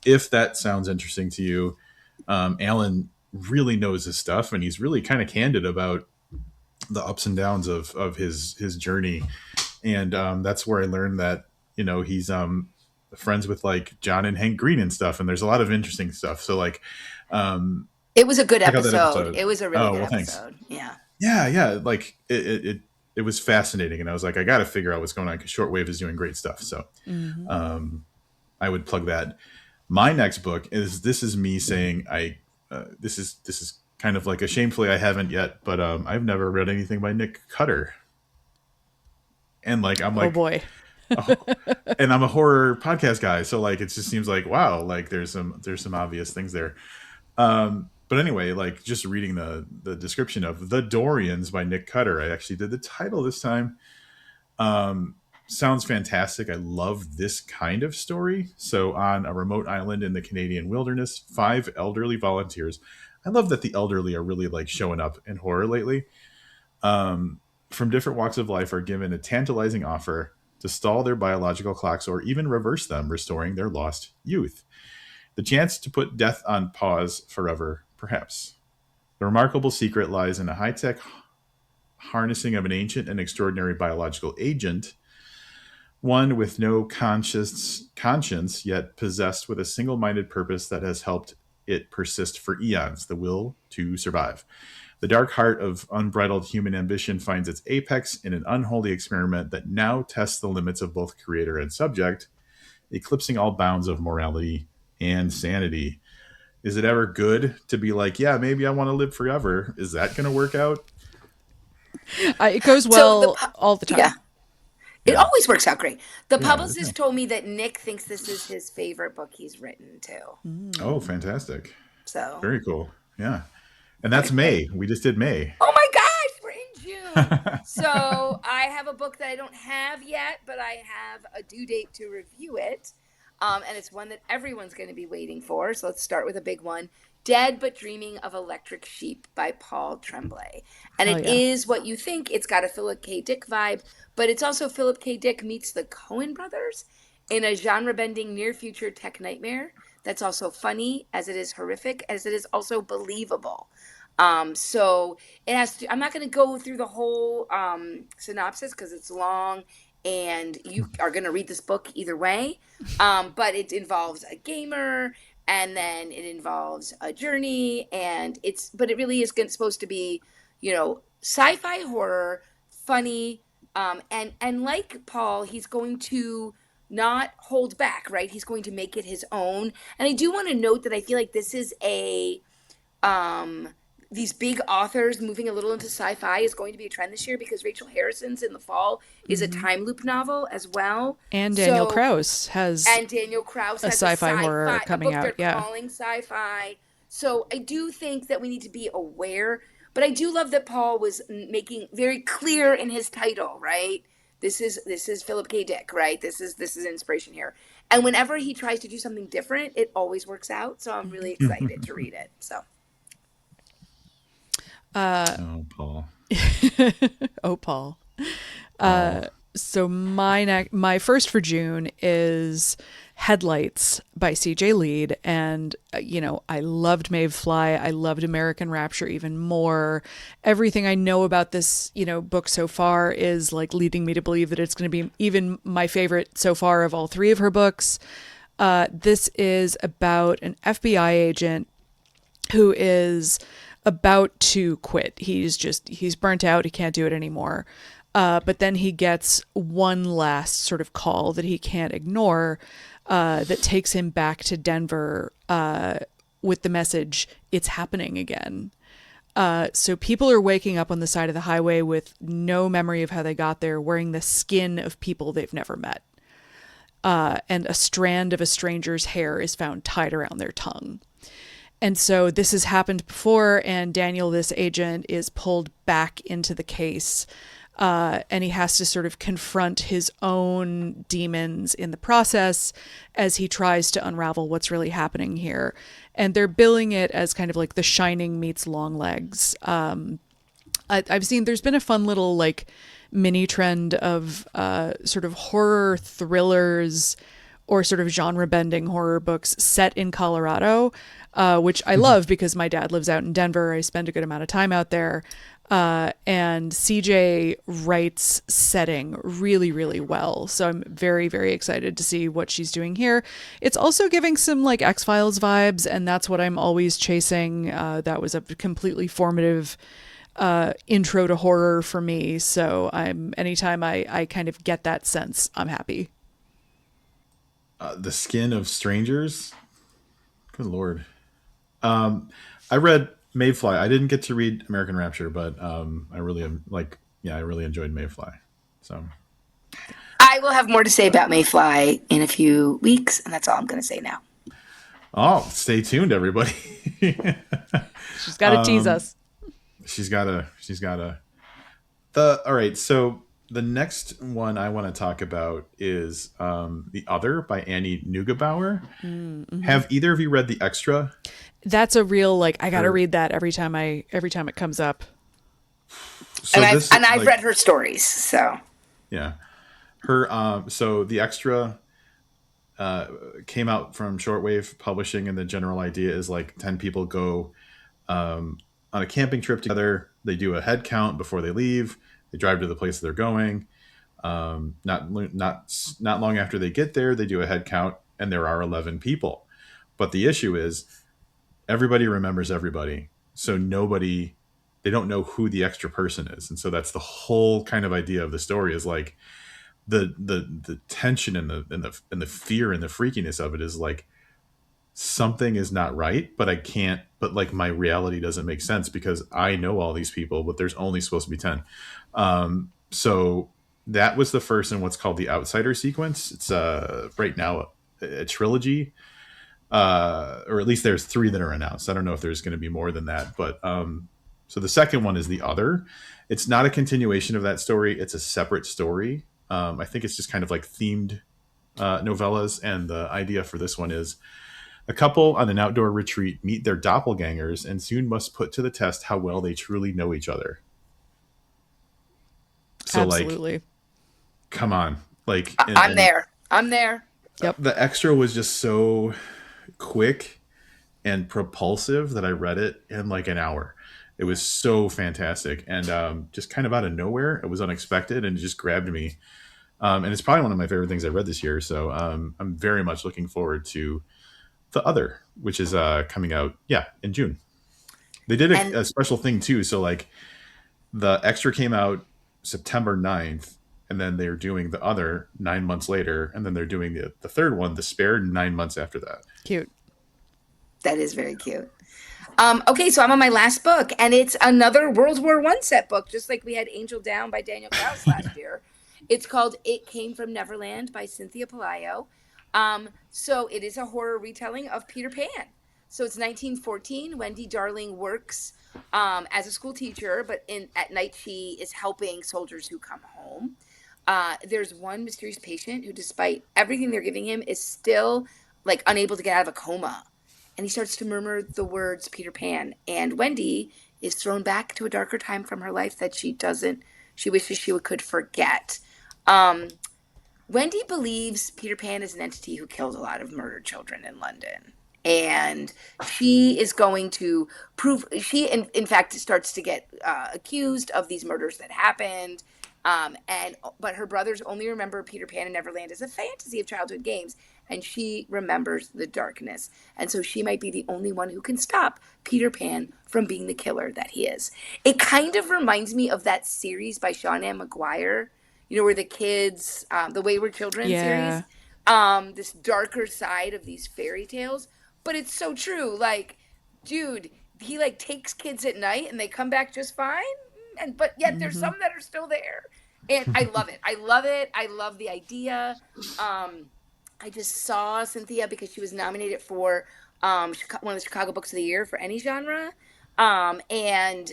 if that sounds interesting to you, Alan really knows his stuff, and he's really kind of candid about the ups and downs of his journey. And that's where I learned that, he's friends with like John and Hank Green and stuff. And there's a lot of interesting stuff. So like, it was a good episode. It was a really good episode. Thanks. Yeah. Like it was fascinating. And I was like, I got to figure out what's going on because Shortwave is doing great stuff. So I would plug that. My next book this is me saying this is kind of like a shamefully I haven't yet, but I've never read anything by Nick Cutter. And like, I'm like, oh boy. And I'm a horror podcast guy. So like, it just seems like, wow, like there's some obvious things there. But anyway, like just reading the description of The Dorians by Nick Cutter. I actually did the title this time. Sounds fantastic. I love this kind of story. So on a remote island in the Canadian wilderness, 5 elderly volunteers. I love that the elderly are really like showing up in horror lately. From different walks of life are given a tantalizing offer to stall their biological clocks or even reverse them, restoring their lost youth. The chance to put death on pause forever, perhaps. The remarkable secret lies in a high-tech harnessing of an ancient and extraordinary biological agent, one with no conscience, yet possessed with a single-minded purpose that has helped it persist for eons, the will to survive. The dark heart of unbridled human ambition finds its apex in an unholy experiment that now tests the limits of both creator and subject, eclipsing all bounds of morality and sanity. Is it ever good to be like, yeah, maybe I want to live forever? Is that going to work out? It goes well all the time. Yeah. It Yeah. always works out great. The Yeah, publicist told me that Nick thinks this is his favorite book he's written too. Oh, fantastic. So Very cool. Yeah. And that's May. We just did May. oh my gosh, we're in June. So I have a book that I don't have yet, but I have a due date to review it. And it's one that everyone's going to be waiting for. So let's start with a big one. Dead But Dreaming of Electric Sheep by Paul Tremblay. And it is what you think. It's got a Philip K. Dick vibe, but it's also Philip K. Dick meets the Coen brothers in a genre-bending near-future tech nightmare that's also funny, as it is horrific, as it is also believable. So it has to, I'm not going to go through the whole synopsis because it's long and you are going to read this book either way. But it involves a gamer and then it involves a journey but it really is supposed to be, sci-fi horror, funny. And like Paul, he's going to not hold back, right? He's going to make it his own. And I do want to note that I feel like this is these big authors moving a little into sci-fi is going to be a trend this year because Rachel Harrison's In the Fall is a time loop novel as well. And Daniel Kraus has a sci-fi horror coming out. They're calling sci-fi. So I do think that we need to be aware, but I do love that Paul was making very clear in his title, right? This is Philip K. Dick, right? This is inspiration here. And whenever he tries to do something different, it always works out. So I'm really excited to read it. So. Oh, Paul. Oh, Paul. So my first for June is Headlights by CJ Lead. And, I loved Mayfly. I loved American Rapture even more. Everything I know about this, book so far is like leading me to believe that it's going to be even my favorite so far of all three of her books. This is about an FBI agent who is about to quit. He's burnt out. He can't do it anymore. But then he gets one last sort of call that he can't ignore that takes him back to Denver with the message, it's happening again. So people are waking up on the side of the highway with no memory of how they got there, wearing the skin of people they've never met. And a strand of a stranger's hair is found tied around their tongue. And so this has happened before, and Daniel, this agent, is pulled back into the case, and he has to sort of confront his own demons in the process as he tries to unravel what's really happening here. And they're billing it as kind of like The Shining meets Longlegs. I've seen there's been a fun little like mini trend of sort of horror thrillers or sort of genre-bending horror books set in Colorado, which I love because my dad lives out in Denver. I spend a good amount of time out there. And CJ writes setting really, really well. So I'm very, very excited to see what she's doing here. It's also giving some like X-Files vibes, and that's what I'm always chasing. That was a completely formative intro to horror for me. So anytime I kind of get that sense, I'm happy. The Skin of Strangers. Good Lord. I read Mayfly. I didn't get to read American Rapture, but I really enjoyed Mayfly. So I will have more to say about Mayfly in a few weeks, and that's all I'm going to say now. Oh, stay tuned, everybody. She's got to tease us. She's got to. All right, so the next one I want to talk about is The Other by Annie Neugebauer. Mm-hmm. Have either of you read The Extra? That's a real I got to read that every time it comes up. So I've read her stories, so yeah, her so The Extra came out from Shortwave Publishing, and the general idea is 10 people go on a camping trip together. They do a head count before they leave. They drive to the place they're going. Not long after they get there, they do a head count, and there are 11 people. But the issue is everybody remembers everybody, so they don't know who the extra person is, and so that's the whole kind of idea of the story. Is like the tension and the fear and the freakiness of it is like something is not right, but I can't. But like my reality doesn't make sense because I know all these people, but there's only supposed to be 10. So that was the first in what's called the Outsider sequence. It's right now a trilogy, or at least there's 3 that are announced. I don't know if there's going to be more than that, but so the second one is The Other. It's not a continuation of that story. It's a separate story. I think it's just kind of like themed novellas, and the idea for this one is a couple on an outdoor retreat meet their doppelgangers and soon must put to the test how well they truly know each other. So Absolutely. like, come on. Like, I'm there. Yep. The extra was just so quick and propulsive that I read it in like an hour. It was so fantastic, and just kind of out of nowhere. It was unexpected, and it just grabbed me. And it's probably one of my favorite things I read this year. So I'm very much looking forward to The Other, which is coming out, in June. They did a special thing too. So like the extra came out September 9th, and then they're doing The Other 9 months later, and then they're doing the third one, The Spare, 9 months after that. Cute. That is very cute. Okay, so I'm on my last book, and it's another World War I set book, just like we had Angel Down by Daniel Kraus last year. It's called It Came from Neverland by Cynthia Pelayo. So it is a horror retelling of Peter Pan. So it's 1914. Wendy Darling works as a school teacher, but at night she is helping soldiers who come home. There's one mysterious patient who, despite everything they're giving him, is still like unable to get out of a coma. And he starts to murmur the words Peter Pan. And Wendy is thrown back to a darker time from her life that she wishes she could forget. Wendy believes Peter Pan is an entity who killed a lot of murdered children in London. And she is going to prove, in fact starts to get accused of these murders that happened. But her brothers only remember Peter Pan in Neverland as a fantasy of childhood games, and she remembers the darkness. And so she might be the only one who can stop Peter Pan from being the killer that he is. It kind of reminds me of that series by Sean M. McGuire, where the kids, the Wayward Children series, this darker side of these fairy tales. But it's so true. Like, dude, he like takes kids at night and they come back just fine. But yet there's some that are still there. And I love it. I love it. I love the idea. I just saw Cynthia because she was nominated for one of the Chicago Books of the Year for any genre. And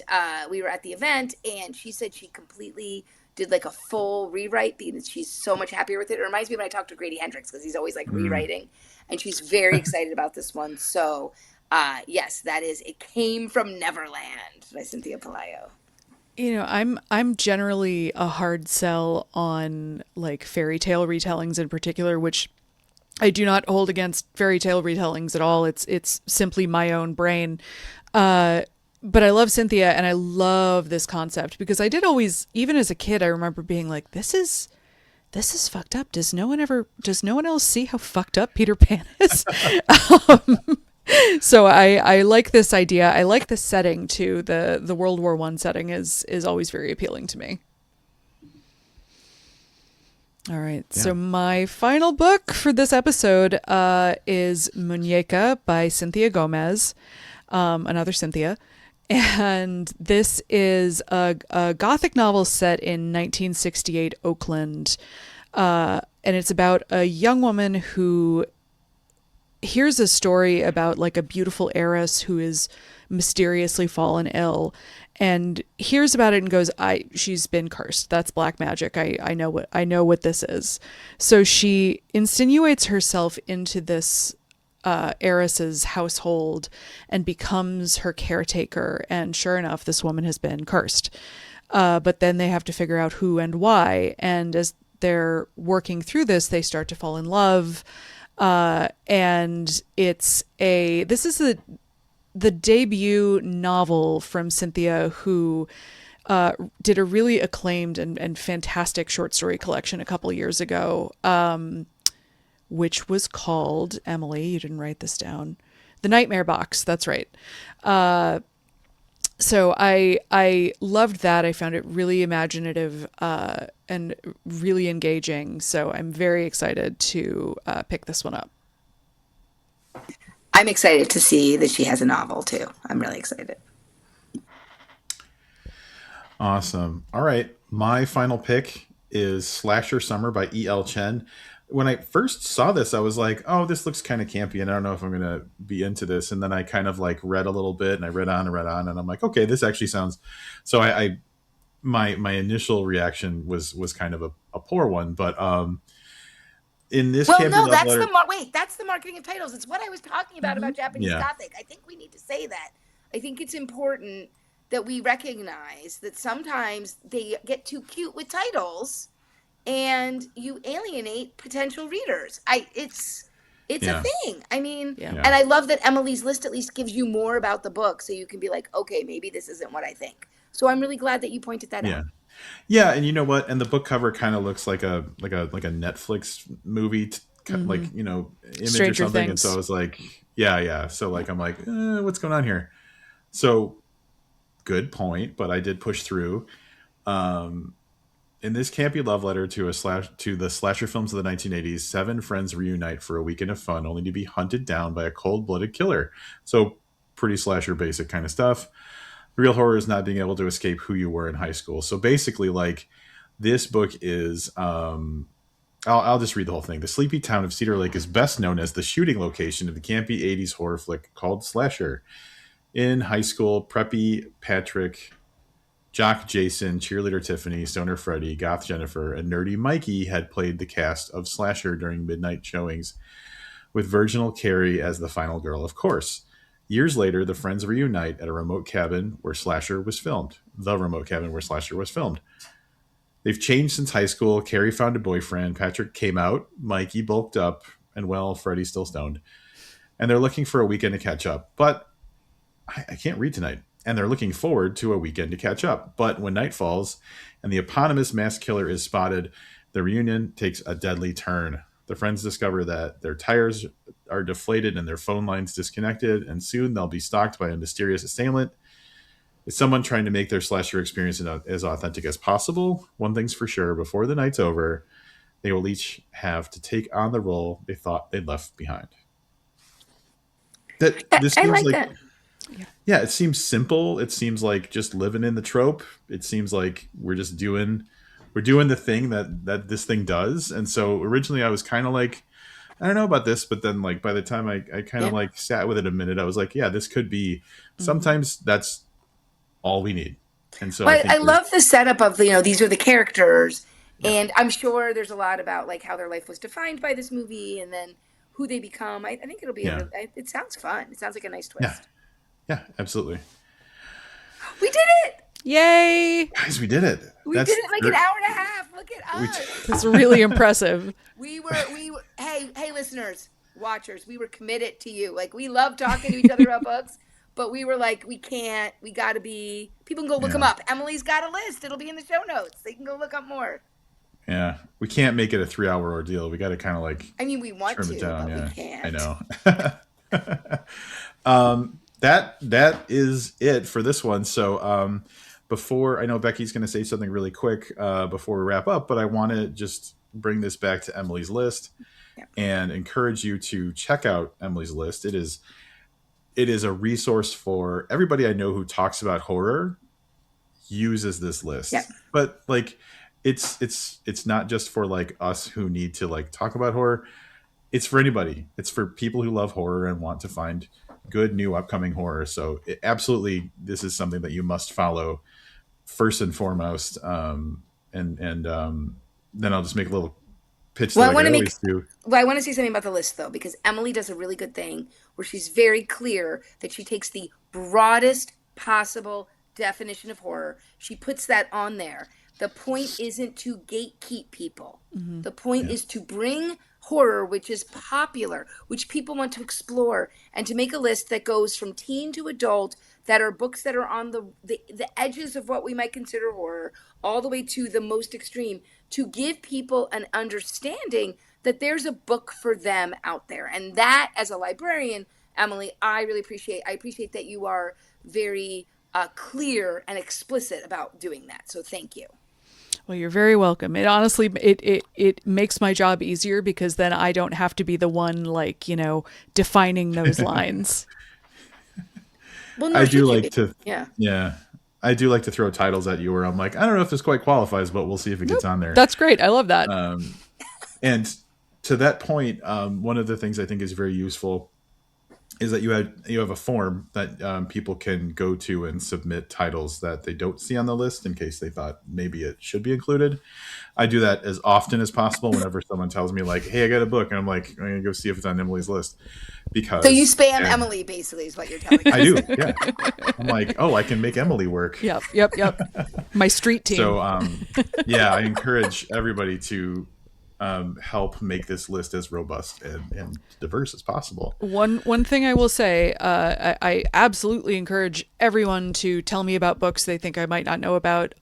we were at the event, and she said she completely did like a full rewrite because she's so much happier with it. It reminds me when I talked to Grady Hendrix, because he's always like rewriting, and she's very excited about this one. So yes, that is It Came from Neverland by Cynthia Pelayo. I'm generally a hard sell on like fairy tale retellings in particular, which I do not hold against fairy tale retellings at all. It's simply my own brain. But I love Cynthia, and I love this concept because I did always, even as a kid, I remember being like, this is fucked up. Does no one else see how fucked up Peter Pan is? So I like this idea. I like the setting too. The World War I setting is always very appealing to me. All right. Yeah. So my final book for this episode is Monika by Cynthia Gomez, another Cynthia. And this is a Gothic novel set in 1968 Oakland. And it's about a young woman who hears a story about like a beautiful heiress who is mysteriously fallen ill, and hears about it and goes, she's been cursed. That's black magic. I know what this is. So she insinuates herself into this heiress's household and becomes her caretaker. And sure enough, this woman has been cursed. But then they have to figure out who and why. And as they're working through this, they start to fall in love. And this is the debut novel from Cynthia, who did a really acclaimed and fantastic short story collection a couple years ago, which was called, Emily, you didn't write this down, The Nightmare Box. That's right. So I loved that. I found it really imaginative and really engaging. So I'm very excited to pick this one up. I'm excited to see that she has a novel too. I'm really excited. Awesome. All right. My final pick is Slasher Summer by E.L. Chen. When I first saw this, I was like, oh, this looks kind of campy, and I don't know if I'm going to be into this. And then I kind of like read a little bit, and I read on and read on, and I'm like, okay, this actually sounds. So my initial reaction was kind of a poor one, but in this well, campy no, love that's letter, that's the marketing of titles. It's what I was talking about Japanese yeah, Gothic. I think we need to say that. I think it's important that we recognize that sometimes they get too cute with titles and you alienate potential readers. It's yeah, a thing. I mean, Yeah. and I love that Emily's list at least gives you more about the book, so you can be like, okay, maybe this isn't what I think. So I'm really glad that you pointed that yeah. out. Yeah, and you know what? And the book cover kind of looks like a Netflix movie, like image or Stranger something. And so I Things. was like, yeah. So like I'm like, what's going on here? So good point, but I did push through. In this campy love letter to the slasher films of the 1980s, 7 friends reunite for a weekend of fun, only to be hunted down by a cold-blooded killer. So pretty slasher basic kind of stuff. Real horror is not being able to escape who you were in high school. So basically, like, this book is I'll just read the whole thing. The sleepy town of Cedar Lake is best known as the shooting location of the campy 80s horror flick called Slasher. In high school, preppy Patrick, jock Jason, cheerleader Tiffany, stoner Freddie, goth Jennifer, and nerdy Mikey had played the cast of Slasher during midnight showings, with virginal Carrie as the final girl, of course. Years later, the friends reunite at a remote cabin where Slasher was filmed. The remote cabin where Slasher was filmed. They've changed since high school. Carrie found a boyfriend. Patrick came out. Mikey bulked up. And, well, Freddie's still stoned. And they're looking for a weekend to catch up. But I can't read tonight. And they're looking forward to a weekend to catch up. But when night falls and the eponymous mass killer is spotted, the reunion takes a deadly turn. The friends discover that their tires are deflated and their phone lines disconnected, and soon they'll be stalked by a mysterious assailant. It's someone trying to make their slasher experience as authentic as possible. One thing's for sure, before the night's over, they will each have to take on the role they thought they'd left behind. This I seems like like that. yeah, it seems simple. It seems like just living in the trope. It seems like we're doing the thing that this thing does. And so originally I was kind of like, I don't know about this, but then like by the time I kind of like sat with it a minute, I was like, yeah, this could be. Sometimes that's all we need. And so But I love the setup of these are the characters, and I'm sure there's a lot about like how their life was defined by this movie, and then who they become. I think it'll be it sounds fun. It sounds like a nice twist. Yeah, absolutely. We did it! Yay! Guys, we did it. We did it like an hour and a half. Look at us. That's really impressive. We were hey listeners, watchers, we were committed to you. Like, we love talking to each other about books, but we were like, we gotta be, people can go look them up. Emily's got a list. It'll be in the show notes. They can go look up more. Yeah, we can't make it a 3-hour ordeal. We got to kind of like, I mean, we want trim to, it down. but Yeah, we can't. I know. That is it for this one. So before, I know Becky's going to say something really quick before we wrap up, but I want to just bring this back to Emily's list and encourage you to check out Emily's list. It is a resource for everybody I know who talks about horror uses this list. Yeah. But like, it's not just for like us who need to like talk about horror. It's for anybody. It's for people who love horror and want to find good new upcoming horror. So absolutely, this is something that you must follow first and foremost. And then I'll just make a little pitch. Well, I want to say something about the list though, because Emily does a really good thing where she's very clear that she takes the broadest possible definition of horror. She puts that on there. The point isn't to gatekeep people. The point is to bring horror, which is popular, which people want to explore, and to make a list that goes from teen to adult, that are books that are on the edges of what we might consider horror, all the way to the most extreme, to give people an understanding that there's a book for them out there. And that, as a librarian, Emily, I really appreciate. I appreciate that you are very clear and explicit about doing that. So thank you. Well, you're very welcome. It honestly, it makes my job easier because then I don't have to be the one, like, defining those lines. Well, no, I do like be. to, yeah. I do like to throw titles at you where I'm like, I don't know if this quite qualifies, but we'll see if it gets on there. That's great. I love that. And to that point, one of the things I think is very useful is that you have a form that people can go to and submit titles that they don't see on the list in case they thought maybe it should be included. I do that as often as possible whenever someone tells me like, hey, I got a book. And I'm like, I'm going to go see if it's on Emily's list. Because so you spam Emily basically is what you're telling me. I do. Yeah. I'm like, oh, I can make Emily work. Yep. My street team. So I encourage everybody to help make this list as robust and diverse as possible. One thing I will say, I absolutely encourage everyone to tell me about books they think I might not know about.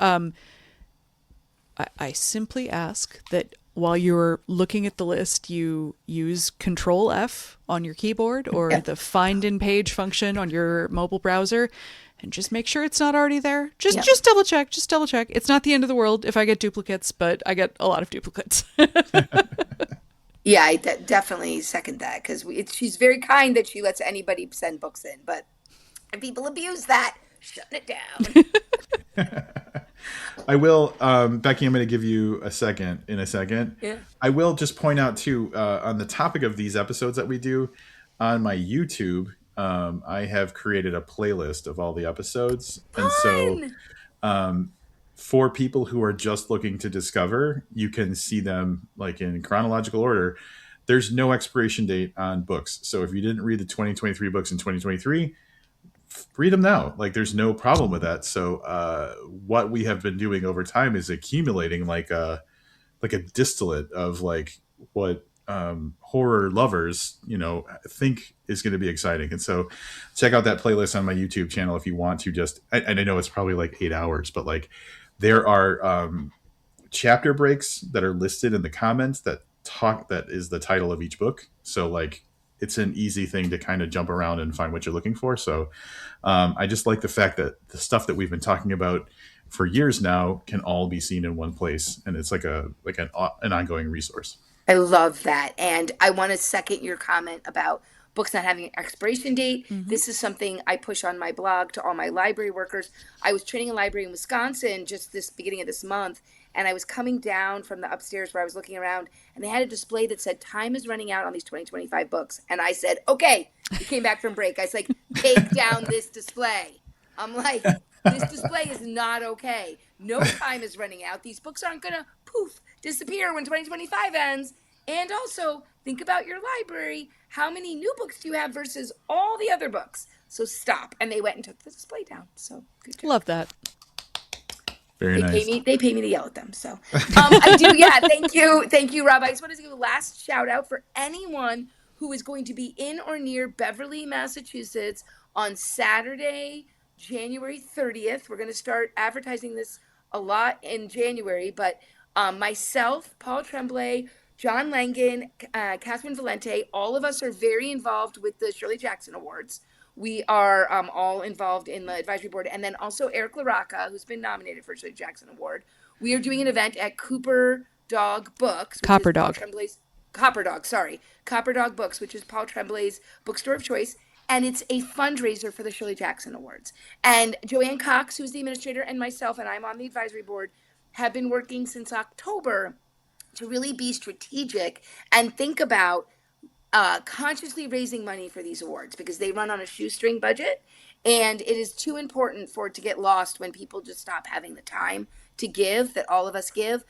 I simply ask that while you're looking at the list, you use Control F on your keyboard or the Find in Page function on your mobile browser, and just make sure it's not already there. Just double check. It's not the end of the world if I get duplicates, but I get a lot of duplicates. Yeah, I definitely second that, because she's very kind that she lets anybody send books in, but if people abuse that, shut it down. I will, Becky, I'm going to give you in a second. Yeah. I will just point out too, on the topic of these episodes that we do on my YouTube, I have created a playlist of all the episodes. Fun! And so for people who are just looking to discover, you can see them like in chronological order. There's no expiration date on books. So if you didn't read the 2023 books in 2023, read them now. Like there's no problem with that. So what we have been doing over time is accumulating like a distillate of like what horror lovers think is going to be exciting. And so check out that playlist on my YouTube channel if you want to. Just and I know it's probably like 8 hours, but like there are chapter breaks that are listed in the comments that is the title of each book. So like it's an easy thing to kind of jump around and find what you're looking for. So I just like the fact that the stuff that we've been talking about for years now can all be seen in one place, and it's like an ongoing resource. I love that. And I want to second your comment about books not having an expiration date. Mm-hmm. This is something I push on my blog to all my library workers. I was training a library in Wisconsin just this beginning of this month, and I was coming down from the upstairs where I was looking around, and they had a display that said time is running out on these 2025 books. And I said, okay. We came back from break. I was like, take down this display. I'm like, this display is not okay. No time is running out. These books aren't going to disappear when 2025 ends. And also think about your library. How many new books do you have versus all the other books? So stop. And they went and took the display down. So good job. Love that. Very nice. They pay me to yell at them. So I do. Yeah. Thank you. Thank you, Rob. I just want to give a last shout out for anyone who is going to be in or near Beverly, Massachusetts on Saturday, January 30th. We're going to start advertising this a lot in January, but myself, Paul Tremblay, John Langan, Catherine Valente, all of us are very involved with the Shirley Jackson Awards. We are all involved in the advisory board. And then also Eric LaRocca, who's been nominated for Shirley Jackson Award. We are doing an event at Copper Dog Books. Copper Dog Books, which is Paul Tremblay's bookstore of choice. And it's a fundraiser for the Shirley Jackson Awards. And Joanne Cox, who's the administrator, and myself, and I'm on the advisory board, have been working since October to really be strategic and think about consciously raising money for these awards, because they run on a shoestring budget, and it is too important for it to get lost when people just stop having the time to give that all of us give.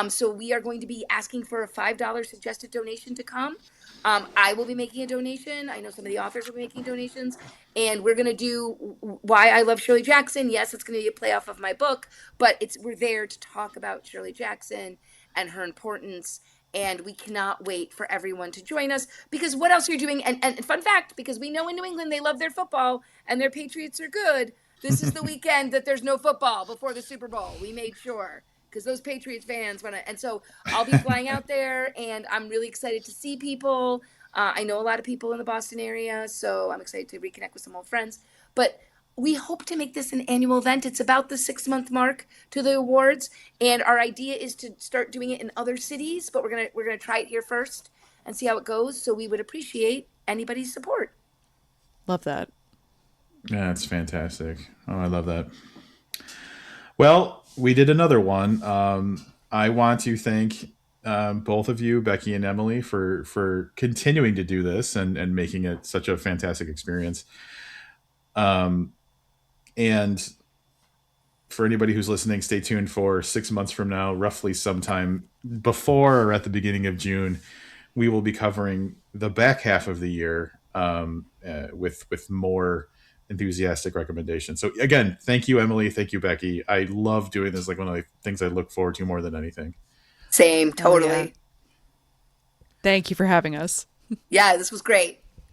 So we are going to be asking for a $5 suggested donation to come. I will be making a donation. I know some of the authors will be making donations, and we're going to do Why I Love Shirley Jackson. Yes, it's going to be a playoff of my book, but we're there to talk about Shirley Jackson and her importance And we cannot wait for everyone to join us, because what else are you doing? And fun fact, because we know in New England they love their football and their Patriots are good. This is the weekend that there's no football before the Super Bowl. We made sure, because those Patriots fans want to. And so I'll be flying out there, and I'm really excited to see people. I know a lot of people in the Boston area, so I'm excited to reconnect with some old friends. But we hope to make this an annual event. It's about the 6-month mark to the awards, and our idea is to start doing it in other cities, but we're gonna try it here first and see how it goes. So we would appreciate anybody's support. Love that. Yeah, it's fantastic. Oh, I love that. Well, we did another one. I want to thank both of you, Becky and Emily, for continuing to do this and making it such a fantastic experience. And for anybody who's listening, stay tuned for 6 months from now, roughly sometime before or at the beginning of June, we will be covering the back half of the year with more enthusiastic recommendations. So again, thank you, Emily. Thank you, Becky. I love doing this. Like one of the things I look forward to more than anything. Same, totally. Oh, yeah. Thank you for having us. Yeah, this was great.